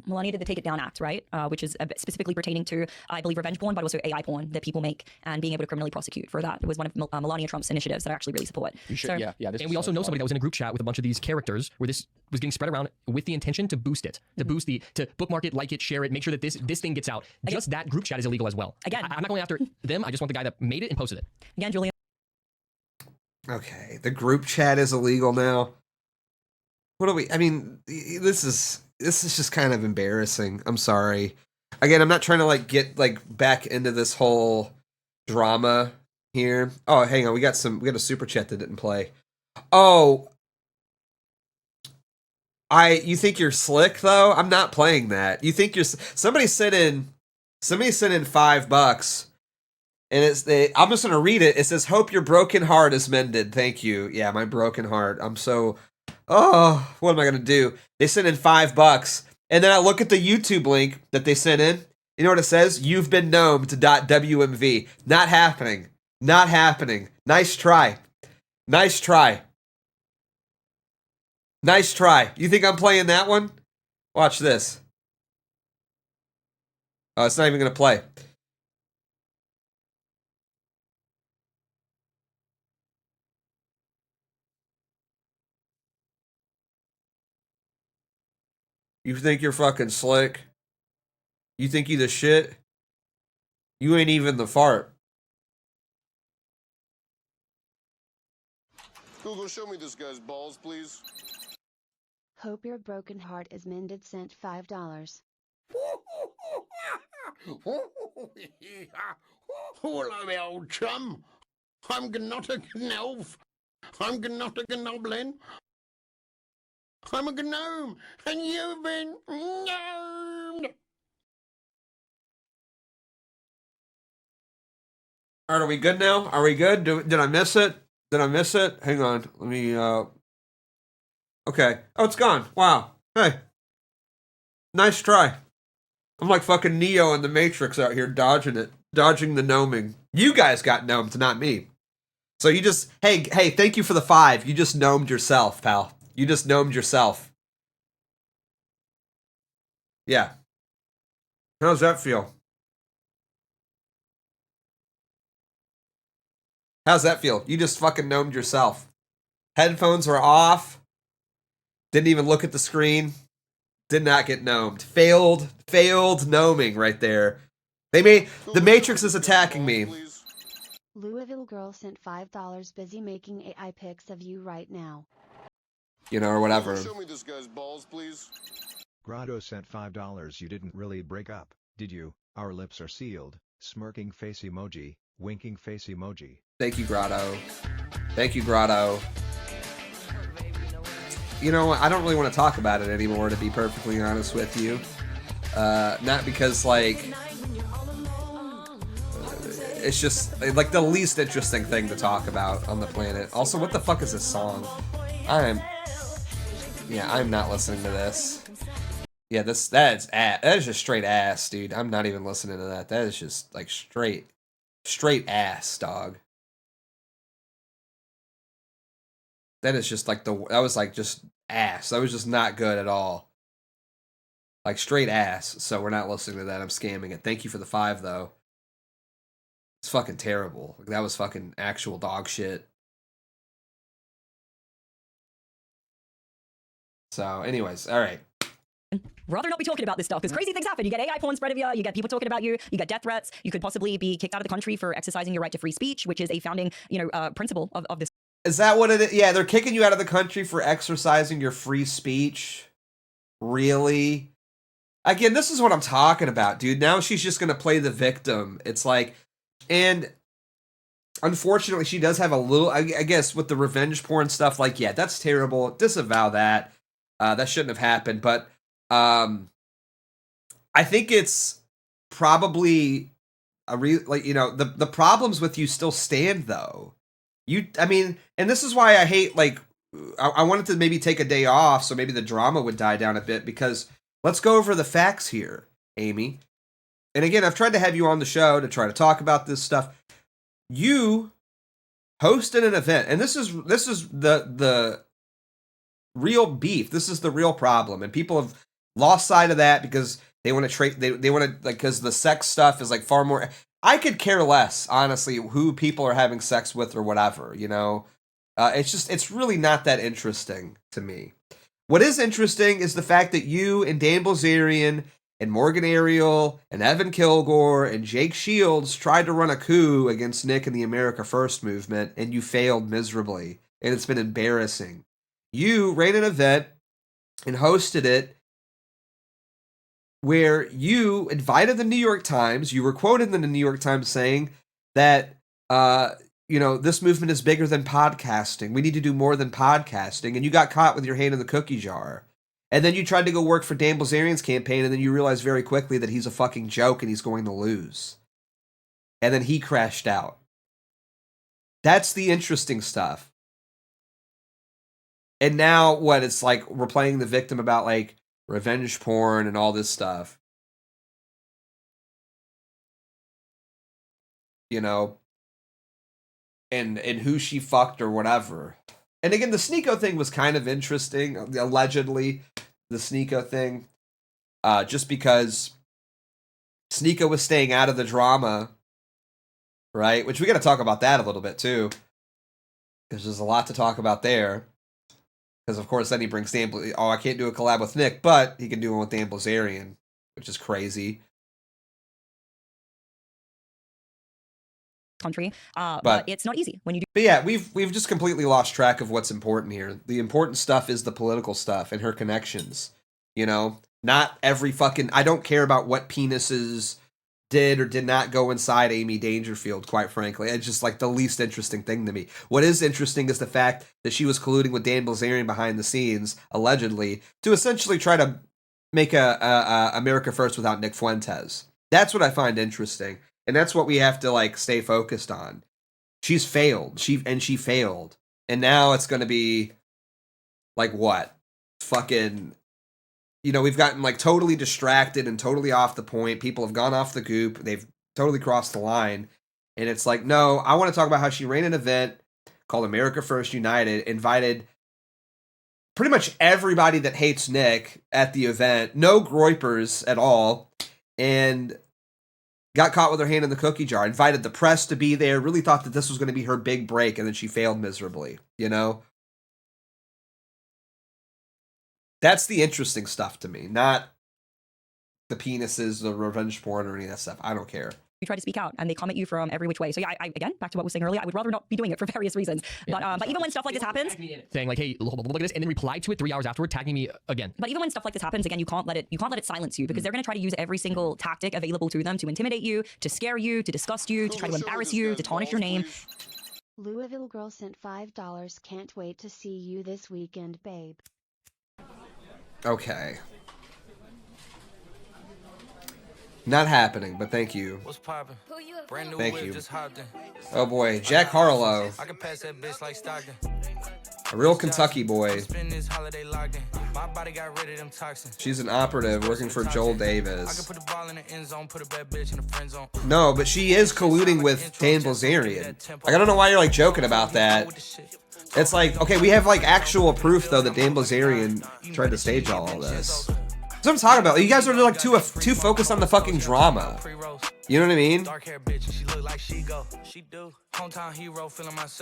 [SPEAKER 6] Melania did the Take It Down Act, right? Which is specifically pertaining to, I believe, revenge porn, but also AI porn that people make and being able to criminally prosecute for that. It was one of Melania Trump's initiatives that I actually really support.
[SPEAKER 5] Yeah.
[SPEAKER 7] And we also know somebody that was in a group chat with a bunch of these characters where this was getting spread around with the intention to boost it, to bookmark it, like it, share it, make sure that this thing gets out. Just that group chat is illegal as well. Again, I'm not going after them. I just want the guy that made it and posted it.
[SPEAKER 6] Again, Julian.
[SPEAKER 1] Okay, the group chat is illegal now. I mean, this is just kind of embarrassing. I'm sorry. Again, I'm not trying to get back into this whole drama here. Oh, hang on. We got a super chat that didn't play. Oh, you think you're slick though? I'm not playing that. You think somebody sent in $5 and I'm just going to read it. It says, "Hope your broken heart is mended." Thank you. Yeah, my broken heart. What am I going to do? They sent in $5. And then I look at the YouTube link that they sent in. You know what it says? "You've been gnomed to .wmv." Not happening. Not happening. Nice try. Nice try. Nice try. You think I'm playing that one? Watch this. Oh, it's not even going to play. You think you're fucking slick? You think you the shit? You ain't even the fart.
[SPEAKER 4] Google, show me this guy's balls, please.
[SPEAKER 2] Hope your broken heart is mended. Sent $5.
[SPEAKER 8] Hello, my old chum. I'm not a gnolf. I'm not a gnoblin. I'm a gnome, and you've been gnomed.
[SPEAKER 1] All right, are we good now? Are we good? Did I miss it? Did I miss it? Hang on. Let me, okay. Oh, it's gone. Wow. Hey. Nice try. I'm like fucking Neo in the Matrix out here dodging it. Dodging the gnoming. You guys got gnomed, not me. So you just, hey, thank you for the 5. You just gnomed yourself, pal. You just gnomed yourself. Yeah. How's that feel? How's that feel? You just fucking gnomed yourself. Headphones were off. Didn't even look at the screen. Did not get gnomed. Failed gnoming right there. They made the Matrix is attacking me.
[SPEAKER 2] Louisville girl sent $5. Busy making AI pics of you right now.
[SPEAKER 1] You know, or whatever.
[SPEAKER 4] Show me this guy's balls, please.
[SPEAKER 3] Grotto sent $5. You didn't really break up, did you? Our lips are sealed. Smirking face emoji. Winking face emoji.
[SPEAKER 1] Thank you, Grotto. Thank you, Grotto. You know, I don't really want to talk about it anymore, to be perfectly honest with you. Not because, like, it's just, like, the least interesting thing to talk about on the planet. Also, what the fuck is this song? I'm not listening to this. Yeah, that is just straight ass, dude. I'm not even listening to that. That is just, like, straight ass, dog. That is just like that was like just ass. That was just not good at all. Like straight ass. So we're not listening to that. I'm scamming it. Thank you for the 5 though. It's fucking terrible. Like, that was fucking actual dog shit. So anyways, all right.
[SPEAKER 6] Rather not be talking about this stuff because crazy things happen. You get AI porn spread of you get people talking about you get death threats, you could possibly be kicked out of the country for exercising your right to free speech, which is a founding, principle of this.
[SPEAKER 1] Is that what it is? Yeah, they're kicking you out of the country for exercising your free speech. Really? Again, this is what I'm talking about, dude. Now she's just going to play the victim. It's like, and unfortunately, she does have a little, I guess, with the revenge porn stuff, like, yeah, that's terrible. Disavow that. That shouldn't have happened. But I think it's probably the problems with you still stand, though. And this is why I hate, like, I wanted to maybe take a day off so maybe the drama would die down a bit, because let's go over the facts here, Amy. And again, I've tried to have you on the show to try to talk about this stuff. You hosted an event, and this is the real beef. This is the real problem, and people have lost sight of that because they want to trade. They want to, like, because the sex stuff is like far more. I could care less, honestly, who people are having sex with or whatever, you know? It's really not that interesting to me. What is interesting is the fact that you and Dan Bilzerian and Morgan Ariel and Evan Kilgore and Jake Shields tried to run a coup against Nick and the America First movement, and you failed miserably, and it's been embarrassing. You ran an event and hosted it where you invited the New York Times. You were quoted in the New York Times saying that, this movement is bigger than podcasting. We need to do more than podcasting. And you got caught with your hand in the cookie jar. And then you tried to go work for Dan Bilzerian's campaign, and then you realized very quickly that he's a fucking joke and he's going to lose. And then he crashed out. That's the interesting stuff. And now what? It's like we're playing the victim about, like, revenge porn and all this stuff. You know, and who she fucked or whatever. And again, the Sneeko thing was kind of interesting. Allegedly, the Sneeko thing, just because Sneeko was staying out of the drama, right? Which we got to talk about that a little bit too, because there's a lot to talk about there. Because of course, then he brings Dan. Oh, I can't do a collab with Nick, but he can do one with Dan Bilzerian, which is crazy.
[SPEAKER 6] Country, but it's not easy when you do.
[SPEAKER 1] But yeah, we've just completely lost track of what's important here. The important stuff is the political stuff and her connections. You know, not every fucking. I don't care about what penises did or did not go inside Amy Dangerfield, quite frankly. It's just like the least interesting thing to me. What is interesting is the fact that she was colluding with Dan Bilzerian behind the scenes, allegedly, to essentially try to make a America First without Nick Fuentes. That's what I find interesting. And that's what we have to like stay focused on. She's failed. She failed. And now it's going to be like what? Fucking, you know, we've gotten like totally distracted and totally off the point. People have gone off the goop. They've totally crossed the line. And it's like, no, I want to talk about how she ran an event called America First United, invited pretty much everybody that hates Nick at the event, no groypers at all, and got caught with her hand in the cookie jar, invited the press to be there, really thought that this was going to be her big break, and then she failed miserably, you know? That's the interesting stuff to me, not the penises, the revenge porn, or any of that stuff. I don't care.
[SPEAKER 6] You try to speak out, and they come at you from every which way. So yeah, I again, back to what I was saying earlier, I would rather not be doing it for various reasons.
[SPEAKER 7] Yeah.
[SPEAKER 6] But even when stuff like this happens,
[SPEAKER 7] saying like, "Hey, look at this," and then reply to it 3 hours afterward, tagging me again.
[SPEAKER 6] But even when stuff like this happens, again, you can't let it silence you, because they're going to try to use every single tactic available to them to intimidate you, to scare you, to disgust you, to try to embarrass you, to tarnish your name.
[SPEAKER 2] Louisville girl sent $5. Can't wait to see you this weekend, babe.
[SPEAKER 1] Okay. Not happening, but thank you.
[SPEAKER 9] What's poppin'? Brand new
[SPEAKER 1] Thank
[SPEAKER 9] whip,
[SPEAKER 1] you.
[SPEAKER 9] just hopped in.
[SPEAKER 1] Oh boy, Jack Harlow.
[SPEAKER 9] I can pass that bitch like Stockton.
[SPEAKER 1] A real Kentucky boy.
[SPEAKER 9] Spend this holiday locked in. My body got rid of them toxins.
[SPEAKER 1] She's an operative working for Joel
[SPEAKER 9] I can
[SPEAKER 1] Davis.
[SPEAKER 9] put the ball in the end zone, put a bad bitch in the friend zone.
[SPEAKER 1] No, but she is colluding with Dan Bilzerian. Like, I don't know why you're like joking about that. It's like, okay, we have like actual proof though that Dan Bilzerian tried to stage all of this. That's what I'm talking about. You guys are like too focused on the fucking drama. You know what I mean?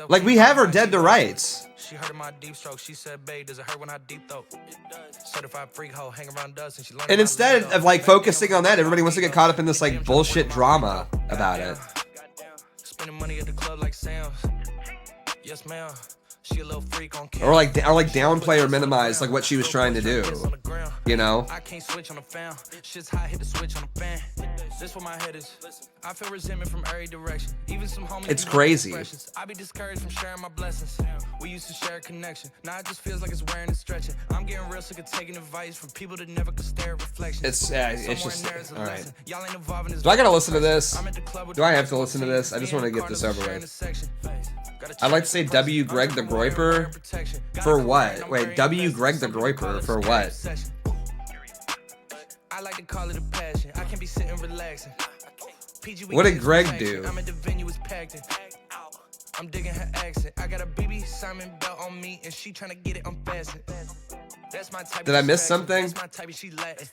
[SPEAKER 1] Like, we have her dead to rights.
[SPEAKER 9] She heard of my deep stroke. She said, "Babe, does it hurt when I deep throat?" Certified freak hoe, hang around dust, and she learned.
[SPEAKER 1] And instead of like focusing on that, everybody wants to get caught up in this like bullshit drama about it.
[SPEAKER 9] Spending money at the club like Sam's. Yes, ma'am. She a little freak on
[SPEAKER 1] Or like downplay or minimize like what she was trying to do. You know?
[SPEAKER 9] I can't switch on the fan. Shit's hot, hit the switch on the fan. This where my head is. I feel resentment from every direction. Even some homies.
[SPEAKER 1] It's crazy.
[SPEAKER 9] I be discouraged from sharing my blessings. We used to share a connection. Now it just feels like it's wearing and stretching. I'm getting real sick of taking advice from people that never could stare at reflections.
[SPEAKER 1] It's just all right. Do I gotta listen to this? Do I have to listen to this? I just want to get this over with. I'd like to say W. Greg the Groiper. For what? Wait, W. Greg the Groiper for what?
[SPEAKER 9] I like to call it a passion. I can be sitting relaxing.
[SPEAKER 1] What did Greg do?
[SPEAKER 9] I'm at the venue, it's packed in. I'm digging her accent. I got a BB Simon belt on me, and she trying to get it unfastened. That's my type.
[SPEAKER 1] Did I miss something?
[SPEAKER 9] That's my type. She Latin.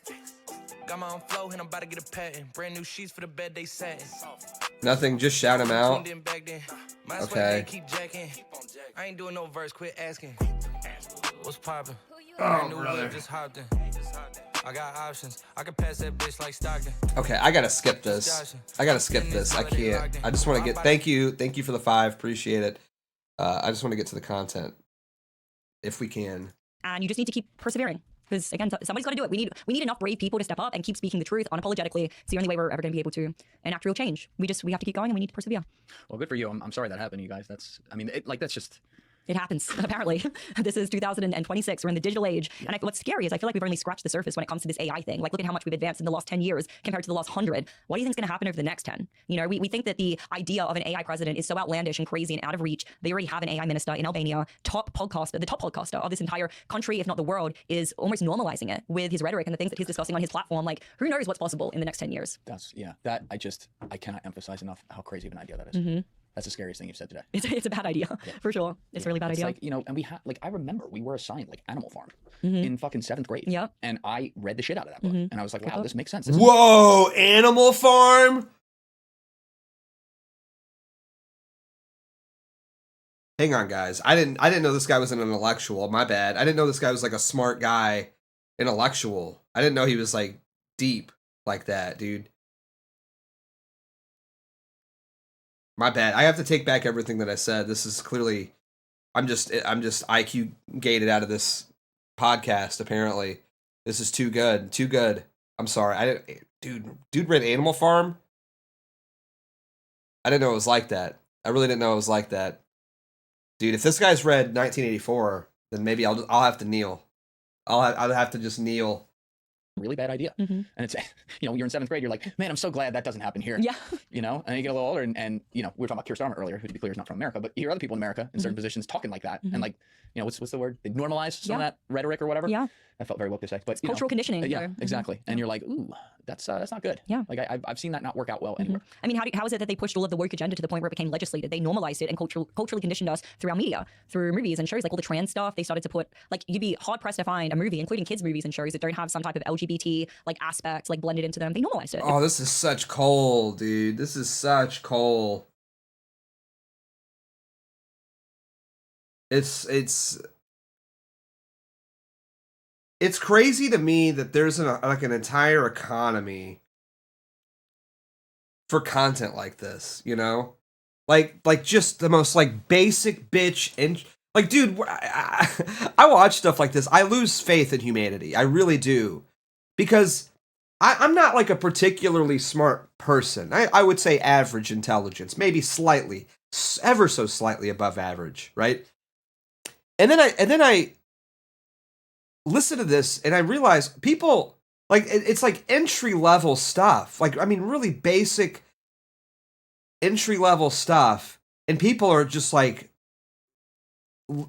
[SPEAKER 9] Got my own flow, and I'm about to get a patent. Brand new sheets for the bed they satin.
[SPEAKER 1] Nothing. Just shout him out. Okay.
[SPEAKER 9] I ain't doing no verse. Quit asking. What's poppin'?
[SPEAKER 1] Oh, brother.
[SPEAKER 9] Just hopped in. I got options. I can pass that bitch like Stockton.
[SPEAKER 1] Okay, I gotta skip this. I can't. I just want to get. Thank you for the 5. Appreciate it. I just want to get to the content, if we can.
[SPEAKER 6] And you just need to keep persevering. Because again, somebody's got to do it. We need enough brave people to step up and keep speaking the truth unapologetically. It's the only way we're ever going to be able to enact real change. We have to keep going, and we need to persevere.
[SPEAKER 5] Well, good for you. I'm sorry that happened to you guys. That's just.
[SPEAKER 6] It happens, apparently. This is 2026. We're in the digital age. And what's scary is I feel like we've only scratched the surface when it comes to this AI thing. Like, look at how much we've advanced in the last 10 years compared to the last 100. What do you think is going to happen over the next 10? You know, we think that the idea of an AI president is so outlandish and crazy and out of reach. They already have an AI minister in Albania. The top podcaster of this entire country, if not the world, is almost normalizing it with his rhetoric and the things that he's discussing on his platform. Like, who knows what's possible in the next 10 years?
[SPEAKER 5] I cannot emphasize enough how crazy of an idea that is.
[SPEAKER 6] Mm-hmm.
[SPEAKER 5] That's the scariest thing you've said today.
[SPEAKER 6] It's a bad idea, for sure. It's a really bad idea.
[SPEAKER 5] Like, you know, and we had, like, I remember we were assigned, like, Animal Farm in fucking 7th grade.
[SPEAKER 6] Yep.
[SPEAKER 5] And I read the shit out of that book. And I was like, wow, this makes sense.
[SPEAKER 1] Whoa, Animal Farm? Hang on, guys. I didn't know this guy was an intellectual. My bad. I didn't know this guy was like a smart guy, intellectual. I didn't know he was like deep like that, dude. My bad. I have to take back everything that I said. This is clearly, I'm just IQ gated out of this podcast. Apparently, this is too good. Too good. I'm sorry. Dude read Animal Farm. I didn't know it was like that. I really didn't know it was like that. Dude, if this guy's read 1984, then maybe I'll have to kneel. I'll have to just kneel.
[SPEAKER 5] Really bad idea. And it's, you know, you're in 7th grade, you're like, man, I'm so glad that doesn't happen here.
[SPEAKER 6] Yeah.
[SPEAKER 5] You know, and then you get a little older and you know, we were talking about Keir Starmer earlier, who, to be clear, is not from America, but you hear other people in America in certain positions talking like that. And like, you know, what's the word? They normalize some of that rhetoric or whatever.
[SPEAKER 6] Yeah.
[SPEAKER 5] I felt very woke to say, but you
[SPEAKER 6] cultural
[SPEAKER 5] know,
[SPEAKER 6] conditioning.
[SPEAKER 5] Yeah, exactly. And you're like, ooh, that's not good.
[SPEAKER 6] Yeah.
[SPEAKER 5] Like I've seen that not work out well anywhere.
[SPEAKER 6] I mean, how is it that they pushed all of the woke agenda to the point where it became legislated? They normalized it and culturally conditioned us through our media, through movies and shows, like all the trans stuff. They started to put, like, you'd be hard pressed to find a movie, including kids' movies and shows, that don't have some type of LGBT like aspect like blended into them. They normalized it.
[SPEAKER 1] Oh, this is such coal, dude. This is such coal. It's crazy to me that there's an entire economy for content like this, you know? Like just the most like basic bitch and like, dude, I watch stuff like this. I lose faith in humanity. I really do. Because I'm not like a particularly smart person. I would say average intelligence, maybe slightly, ever so slightly above average, right? And then I listen to this and I realize people like it's like entry level stuff. Like, I mean, really basic entry level stuff. And people are just like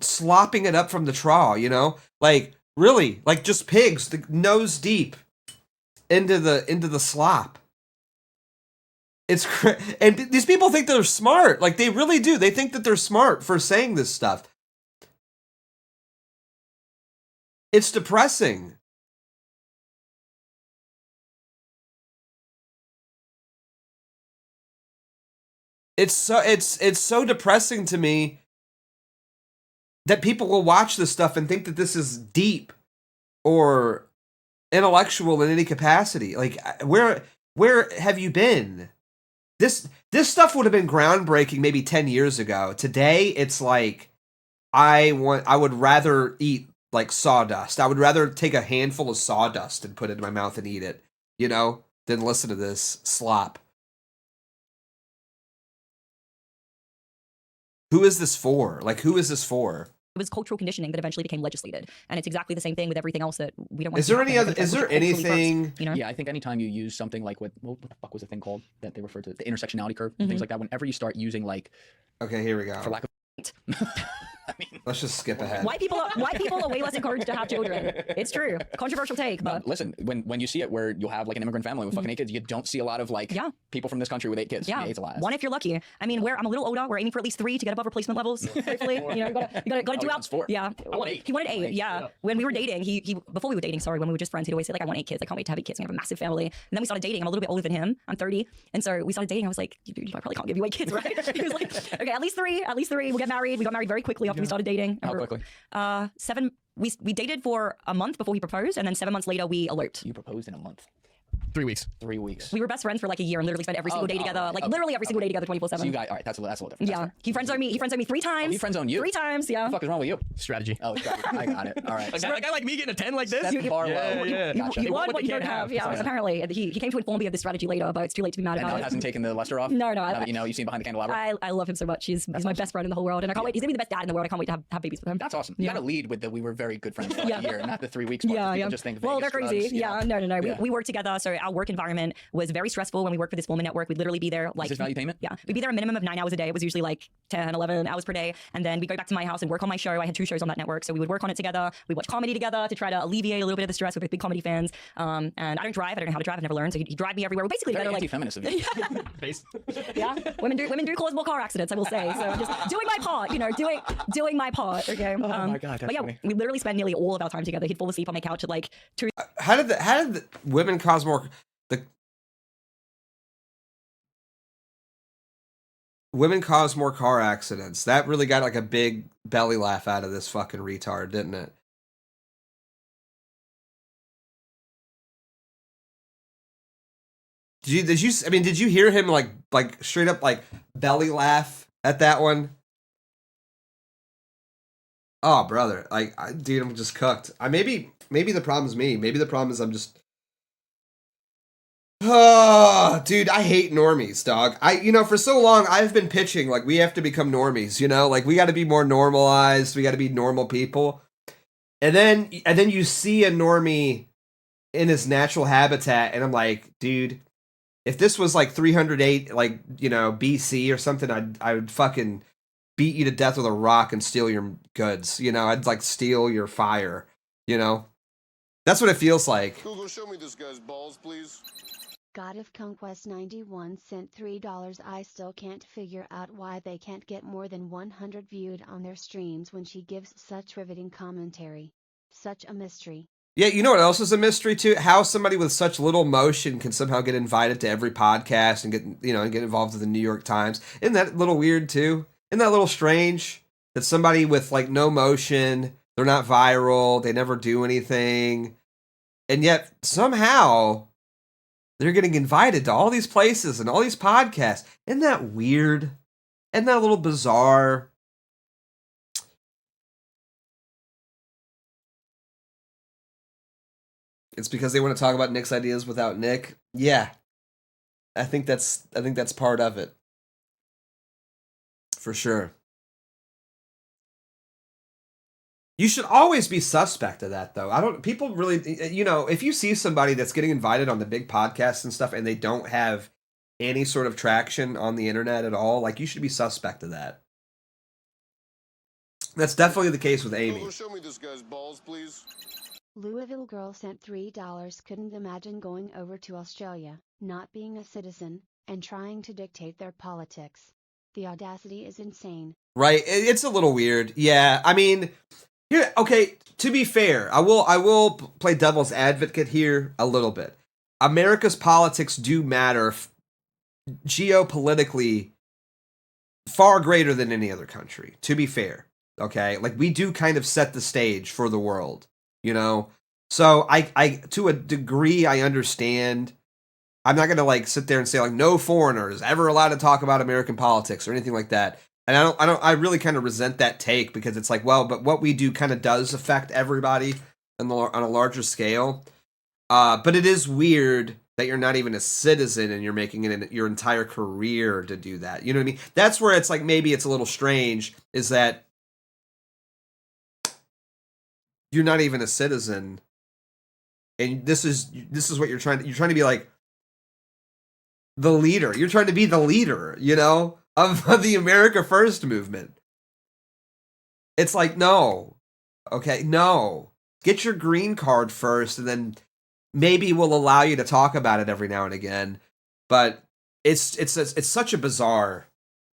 [SPEAKER 1] slopping it up from the trough, you know? Like, really, like just pigs, the nose deep into the slop. It's and these people think they're smart. Like, they really do. They think that they're smart for saying this stuff. It's depressing. It's so depressing to me that people will watch this stuff and think that this is deep or intellectual in any capacity. Like, where have you been? This stuff would have been groundbreaking maybe 10 years ago. Today, it's like I would rather eat like sawdust. I would rather take a handful of sawdust and put it in my mouth and eat it, you know, than listen to this slop. Who is this for? Like, who is this for?
[SPEAKER 6] It was cultural conditioning that eventually became legislated, and it's exactly the same thing with everything else that we don't want.
[SPEAKER 1] Is there any other? Is there anything?
[SPEAKER 6] You know?
[SPEAKER 5] Yeah, I think anytime you use something like what the fuck was the thing called that they referred to, the intersectionality curve and things like that. Whenever you start using like,
[SPEAKER 1] okay, here we go.
[SPEAKER 5] For lack of I mean,
[SPEAKER 1] let's just skip ahead.
[SPEAKER 6] White people are way less encouraged to have children. It's true. Controversial take, but
[SPEAKER 5] no, listen, when you see it where you'll have like an immigrant family with fucking 8 kids, you don't see a lot of like people from this country with 8 kids.
[SPEAKER 6] Yeah,
[SPEAKER 5] 8's a lot.
[SPEAKER 6] One if you're lucky. I mean, I'm a little older. We're aiming for at least 3 to get above replacement levels. Hopefully, you know, you gotta do out.
[SPEAKER 5] 4.
[SPEAKER 6] Yeah,
[SPEAKER 5] I want 8.
[SPEAKER 6] He wanted 8. Yeah. When we were dating, he before we were dating, when we were just friends, he'd always say like, I want 8 kids. I can't wait to have 8 kids. I have a massive family. And then we started dating. I'm a little bit older than him. I'm 30, and so we started dating. I was like, dude, I probably can't give you 8 kids, right? He was like, okay, at least 3. We'll get married. We got married very quickly after we started dating.
[SPEAKER 5] How quickly?
[SPEAKER 6] 7. We dated for a month before he proposed, and then 7 months later we eloped.
[SPEAKER 5] You proposed in a month.
[SPEAKER 7] 3 weeks.
[SPEAKER 5] 3 weeks.
[SPEAKER 6] We were best friends for like a year and literally spent every single day together, literally every single day together, 24/7.
[SPEAKER 5] So you guys, all right, that's a little different.
[SPEAKER 6] Yeah, he friend zoned me. He friend zoned me 3 times.
[SPEAKER 5] Oh, he friend zoned you
[SPEAKER 6] 3 times. Yeah.
[SPEAKER 5] What the fuck is wrong with you?
[SPEAKER 7] Strategy.
[SPEAKER 5] Oh, strategy. I got it. All right.
[SPEAKER 7] A guy like me getting a 10 like this?
[SPEAKER 5] That's far low.
[SPEAKER 7] Yeah.
[SPEAKER 5] Gotcha.
[SPEAKER 6] You want what you
[SPEAKER 7] they
[SPEAKER 6] don't
[SPEAKER 7] can't
[SPEAKER 6] have.
[SPEAKER 7] have.
[SPEAKER 6] Yeah. Apparently, he came to inform me of this strategy later, but it's too late to be mad
[SPEAKER 5] And now
[SPEAKER 6] about
[SPEAKER 5] it
[SPEAKER 6] it.
[SPEAKER 5] hasn't taken the luster off?
[SPEAKER 6] No.
[SPEAKER 5] Now that you know, you've seen behind the candelabra?
[SPEAKER 6] I love him so much. He's my best friend in the whole world, and I can't wait. He's gonna be the best dad in the world. I can't wait to have babies with him.
[SPEAKER 5] That's awesome.
[SPEAKER 6] Yeah.
[SPEAKER 5] You gotta lead with that we were very good friends for like a year, not the 3 weeks part.
[SPEAKER 6] Yeah.
[SPEAKER 5] People just think
[SPEAKER 6] Well,
[SPEAKER 5] Vegas
[SPEAKER 6] they're crazy.
[SPEAKER 5] drugs,
[SPEAKER 6] No.
[SPEAKER 5] Yeah.
[SPEAKER 6] We work together, so our work environment was very stressful when we worked for this woman network. We'd literally be there like...
[SPEAKER 5] Is this value payment?
[SPEAKER 6] Yeah. We'd be there a minimum of 9 hours a day. It was usually like 10, 11 hours per day. And then we'd go back to my house and work on my show. I had 2 shows on that network. So we would work on it together. We'd watch comedy together to try to alleviate a little bit of the stress. We're big comedy fans. And I don't drive. I don't know how to drive. I've never learned. So he'd drive me everywhere. We're basically
[SPEAKER 5] Very
[SPEAKER 6] together, like...
[SPEAKER 5] anti-feminist of you.
[SPEAKER 6] Yeah. Women do cause more car accidents, I will say. So just doing my part, you know, doing my part. Okay.
[SPEAKER 5] Oh my God.
[SPEAKER 6] But yeah,
[SPEAKER 5] funny.
[SPEAKER 6] we literally spend nearly all of our time together. He'd fall asleep on my couch at like 2.
[SPEAKER 1] How did the women cause more women cause more car accidents? That really got like a big belly laugh out of this fucking retard, didn't it? Did you hear him like straight up like belly laugh at that one? Oh, brother, dude, I'm just cooked. Maybe the problem is me. Maybe the problem is I'm just... Oh, dude, I hate normies, dog. For so long, I've been pitching, like, we have to become normies, you know? Like, we got to be more normalized. We got to be normal people. And then you see a normie in his natural habitat, and I'm like, dude, if this was, like, 308, like, BC or something, I would fucking beat you to death with a rock and steal your goods. I'd, like, steal your fire, That's what it feels like.
[SPEAKER 4] Google, show me this guy's balls, please.
[SPEAKER 2] God of Conquest 91 sent $3. I still can't figure out why they can't get more than 100 viewed on their streams when she gives such riveting commentary. Such a mystery.
[SPEAKER 1] Yeah, you know what else is a mystery too? How somebody with such little motion can somehow get invited to every podcast and get involved with the New York Times. Isn't that a little weird too? Isn't that a little strange that somebody with like no motion, they're not viral, they never do anything, and yet somehow they're getting invited to all these places and all these podcasts. Isn't that weird? Isn't that a little bizarre? It's because they want to talk about Nick's ideas without Nick. Yeah. I think that's part of it. For sure. You should always be suspect of that, though. People really, if you see somebody that's getting invited on the big podcasts and stuff and they don't have any sort of traction on the internet at all, like, you should be suspect of that. That's definitely the case with Amy.
[SPEAKER 4] Google, show me this guy's balls, please.
[SPEAKER 2] Louisville girl sent $3. Couldn't imagine going over to Australia, not being a citizen, and trying to dictate their politics. The audacity is insane.
[SPEAKER 1] Right, it's a little weird. Yeah, I mean, here, okay, to be fair, I will play devil's advocate here a little bit. America's politics do matter geopolitically far greater than any other country, to be fair. Okay, like, we do kind of set the stage for the world, So I to a degree I understand. I'm not gonna like sit there and say like no foreigner is ever allowed to talk about American politics or anything like that. And I really kind of resent that take, because it's like, well, but what we do kind of does affect everybody on a larger scale. But it is weird that you're not even a citizen and you're making it your entire career to do that. You know what I mean? That's where it's like, maybe it's a little strange, is that you're not even a citizen, and this is what you're trying to be like the leader. You're trying to be the leader, of the America First movement. It's like, no. Okay, no. Get your green card first, and then maybe we'll allow you to talk about it every now and again. But it's such a bizarre.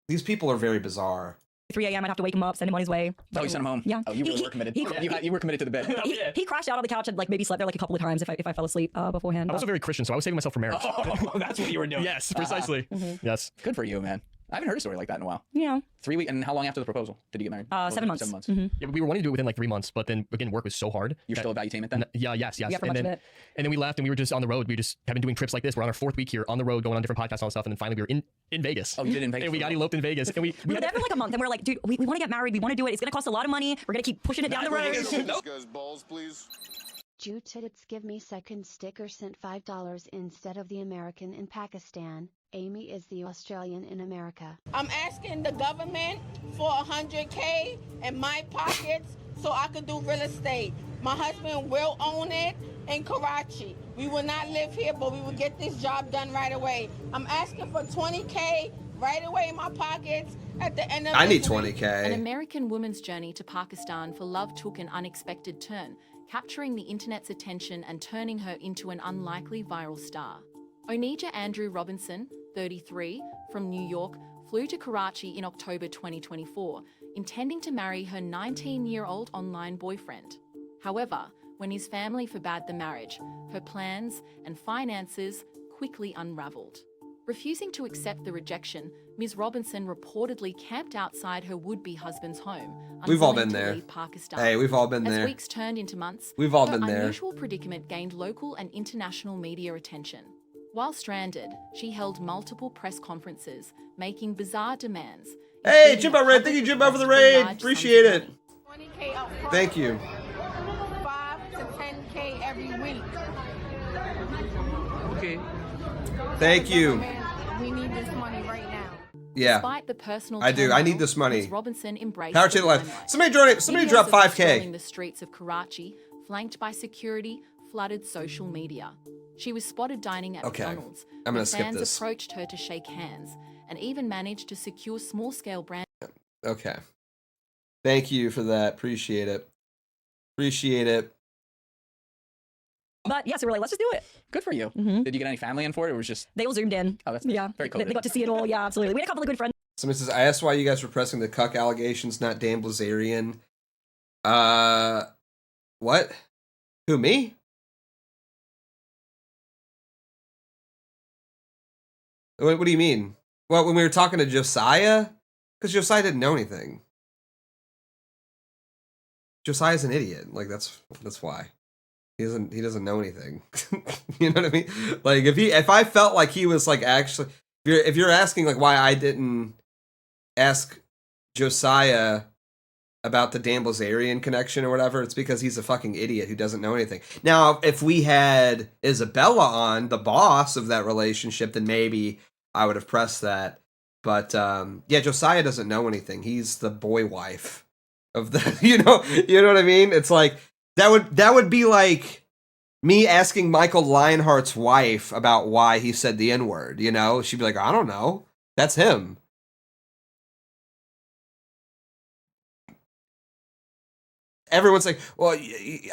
[SPEAKER 1] These people are very bizarre.
[SPEAKER 6] 3 a.m. I'd have to wake him up, send him on his way.
[SPEAKER 5] Oh, you sent him home?
[SPEAKER 6] Yeah.
[SPEAKER 5] Oh, you really were committed. You were committed to the bed.
[SPEAKER 6] He crashed out on the couch and like maybe slept there like a couple of times if I fell asleep beforehand.
[SPEAKER 7] I'm also very Christian, so I was saving myself for marriage.
[SPEAKER 5] Oh, that's what you were doing.
[SPEAKER 7] Yes, precisely. Yes.
[SPEAKER 5] Good for you, man. I haven't heard a story like that in a while.
[SPEAKER 6] Yeah.
[SPEAKER 5] 3 weeks. And how long after the proposal did you get married?
[SPEAKER 6] 7 months.
[SPEAKER 5] 7 months.
[SPEAKER 6] Mm-hmm.
[SPEAKER 7] Yeah, but we were wanting to do it within like 3 months, but then again, work was so hard.
[SPEAKER 5] You're still a valuetainment then?
[SPEAKER 7] Yes.
[SPEAKER 6] Yeah, for much of it.
[SPEAKER 7] And then we left, and we were just on the road. We just have been doing trips like this. We're on our 4th week here on the road, going on different podcasts and all that stuff. And then finally, we were in Vegas.
[SPEAKER 5] Oh, you did in Vegas?
[SPEAKER 7] And we got eloped in Vegas. And we
[SPEAKER 6] were there for like a month, and we were like, dude, we want to get married. We want to do it. It's going to cost a lot of money. We're going to keep pushing it down the road.
[SPEAKER 4] Show me this guy's balls, please.
[SPEAKER 2] Jew Tits give me second sticker sent $5 instead of the American in Pakistan. Amy is the Australian in America.
[SPEAKER 10] I'm asking the government for $100K in my pockets so I can do real estate. My husband will own it in Karachi. We will not live here, but we will get this job done right away. I'm asking for $20K right away in my pockets at the end of
[SPEAKER 1] I need
[SPEAKER 10] this week.
[SPEAKER 1] $20K.
[SPEAKER 11] An American woman's journey to Pakistan for love took an unexpected turn, capturing the internet's attention and turning her into an unlikely viral star. Onija Andrew Robinson, 33, from New York, flew to Karachi in October 2024, intending to marry her 19-year-old online boyfriend. However, when his family forbade the marriage, her plans and finances quickly unraveled. Refusing to accept the rejection, Ms. Robinson reportedly camped outside her would-be husband's home.
[SPEAKER 1] We've all
[SPEAKER 11] unwilling
[SPEAKER 1] been
[SPEAKER 11] to
[SPEAKER 1] there.
[SPEAKER 11] leave Pakistan.
[SPEAKER 1] Hey, we've all been there.
[SPEAKER 11] As weeks turned into months,
[SPEAKER 1] We've all
[SPEAKER 11] her
[SPEAKER 1] been there.
[SPEAKER 11] unusual predicament gained local and international media attention. While stranded, she held multiple press conferences, making bizarre demands.
[SPEAKER 1] Hey,
[SPEAKER 11] including
[SPEAKER 1] Jimbo
[SPEAKER 11] a
[SPEAKER 1] Raid, thank you,
[SPEAKER 11] public
[SPEAKER 1] Jimbo, for the
[SPEAKER 11] request
[SPEAKER 1] raid.
[SPEAKER 11] large
[SPEAKER 1] Appreciate
[SPEAKER 11] sums of
[SPEAKER 1] it.
[SPEAKER 11] money.
[SPEAKER 10] $20K up front.
[SPEAKER 1] Thank you.
[SPEAKER 10] 5 to 10K every week.
[SPEAKER 5] Okay.
[SPEAKER 1] Thank you.
[SPEAKER 10] Man, we need this money right now.
[SPEAKER 1] Yeah,
[SPEAKER 11] Despite the personal
[SPEAKER 1] I do. I need
[SPEAKER 11] turmoil,
[SPEAKER 1] this money.
[SPEAKER 11] Ms. Robinson embraced
[SPEAKER 1] Power
[SPEAKER 11] the
[SPEAKER 1] to the left.
[SPEAKER 11] limelight.
[SPEAKER 1] Somebody
[SPEAKER 11] Videos
[SPEAKER 1] drop
[SPEAKER 11] of her
[SPEAKER 1] 5K.
[SPEAKER 11] strolling the streets of Karachi, flanked by security, flooded social media. She was spotted dining at
[SPEAKER 1] Okay,
[SPEAKER 11] McDonald's.
[SPEAKER 1] I'm gonna
[SPEAKER 11] where
[SPEAKER 1] skip
[SPEAKER 11] fans
[SPEAKER 1] this.
[SPEAKER 11] approached her to shake hands, and even managed to secure small-scale brand.
[SPEAKER 1] Okay. Thank you for that. Appreciate it. Appreciate it.
[SPEAKER 6] But yeah, so we're like, let's just do it.
[SPEAKER 5] Good for you.
[SPEAKER 6] Mhm.
[SPEAKER 5] Did you get any family in for it, or was just?
[SPEAKER 6] They all zoomed in.
[SPEAKER 5] Oh, that's
[SPEAKER 6] Yeah,
[SPEAKER 5] very cool.
[SPEAKER 6] they got to see it all. Yeah, absolutely. We had a couple of good friends.
[SPEAKER 1] Somebody says, I asked why you guys were pressing the cuck allegations, not Dan Blazarian. What? Who, me? What do you mean? Well, when we were talking to Josiah? Because Josiah didn't know anything. Josiah's an idiot. Like, that's why. He doesn't know anything. You know what I mean? Like, if I felt like he was like actually, if you're asking like why I didn't ask Josiah about the Dan Blazarian connection or whatever, it's because he's a fucking idiot who doesn't know anything. Now, if we had Isabella on, the boss of that relationship, then maybe I would have pressed that. But yeah, Josiah doesn't know anything. He's the boy wife of the, you know what I mean? It's like that would be like me asking Michael Lionheart's wife about why he said the N-word, you know? She'd be like, I don't know. That's him. Everyone's like, well,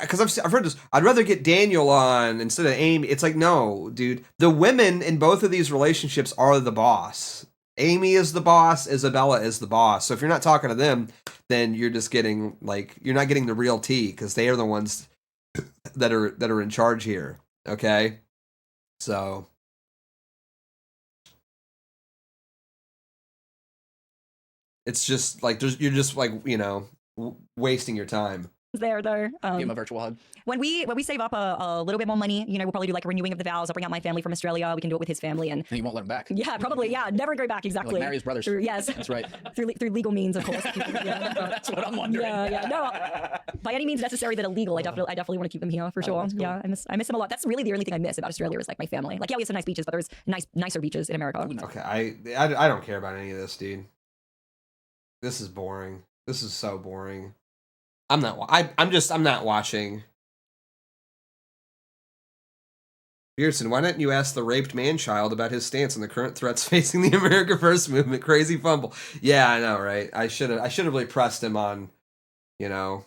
[SPEAKER 1] because I've heard this, I'd rather get Daniel on instead of Amy. It's like, no, dude. The women in both of these relationships are the boss. Amy is the boss. Isabella is the boss. So if you're not talking to them, then you're just getting, like, you're not getting the real tea, because they are the ones that are in charge here. Okay? So it's just like you're just like, you know, wasting your time.
[SPEAKER 6] There though.
[SPEAKER 5] Give him a virtual hug.
[SPEAKER 6] When we save up a little bit more money, you know, we'll probably do like a renewing of the vows. I'll bring out my family from Australia. We can do it with his family, and
[SPEAKER 5] you won't let him back.
[SPEAKER 6] Yeah, probably. Yeah, never go back. Exactly.
[SPEAKER 5] Like marry his brothers.
[SPEAKER 6] Yes,
[SPEAKER 5] that's right.
[SPEAKER 6] through legal means, of course. Yeah,
[SPEAKER 5] that's what I'm wondering.
[SPEAKER 6] Yeah. No, by any means necessary that illegal. I definitely want to keep them here for sure. Cool. Yeah, I miss them a lot. That's really the only thing I miss about Australia is like my family. Like, yeah, we have some nice beaches, but there's nicer beaches in America.
[SPEAKER 1] Okay, I don't care about any of this, dude. This is boring. This is so boring. I'm not watching. Beardson, why didn't you ask the raped man-child about his stance on the current threats facing the America First movement? Crazy fumble. Yeah, I know, right? I should have really pressed him on, you know.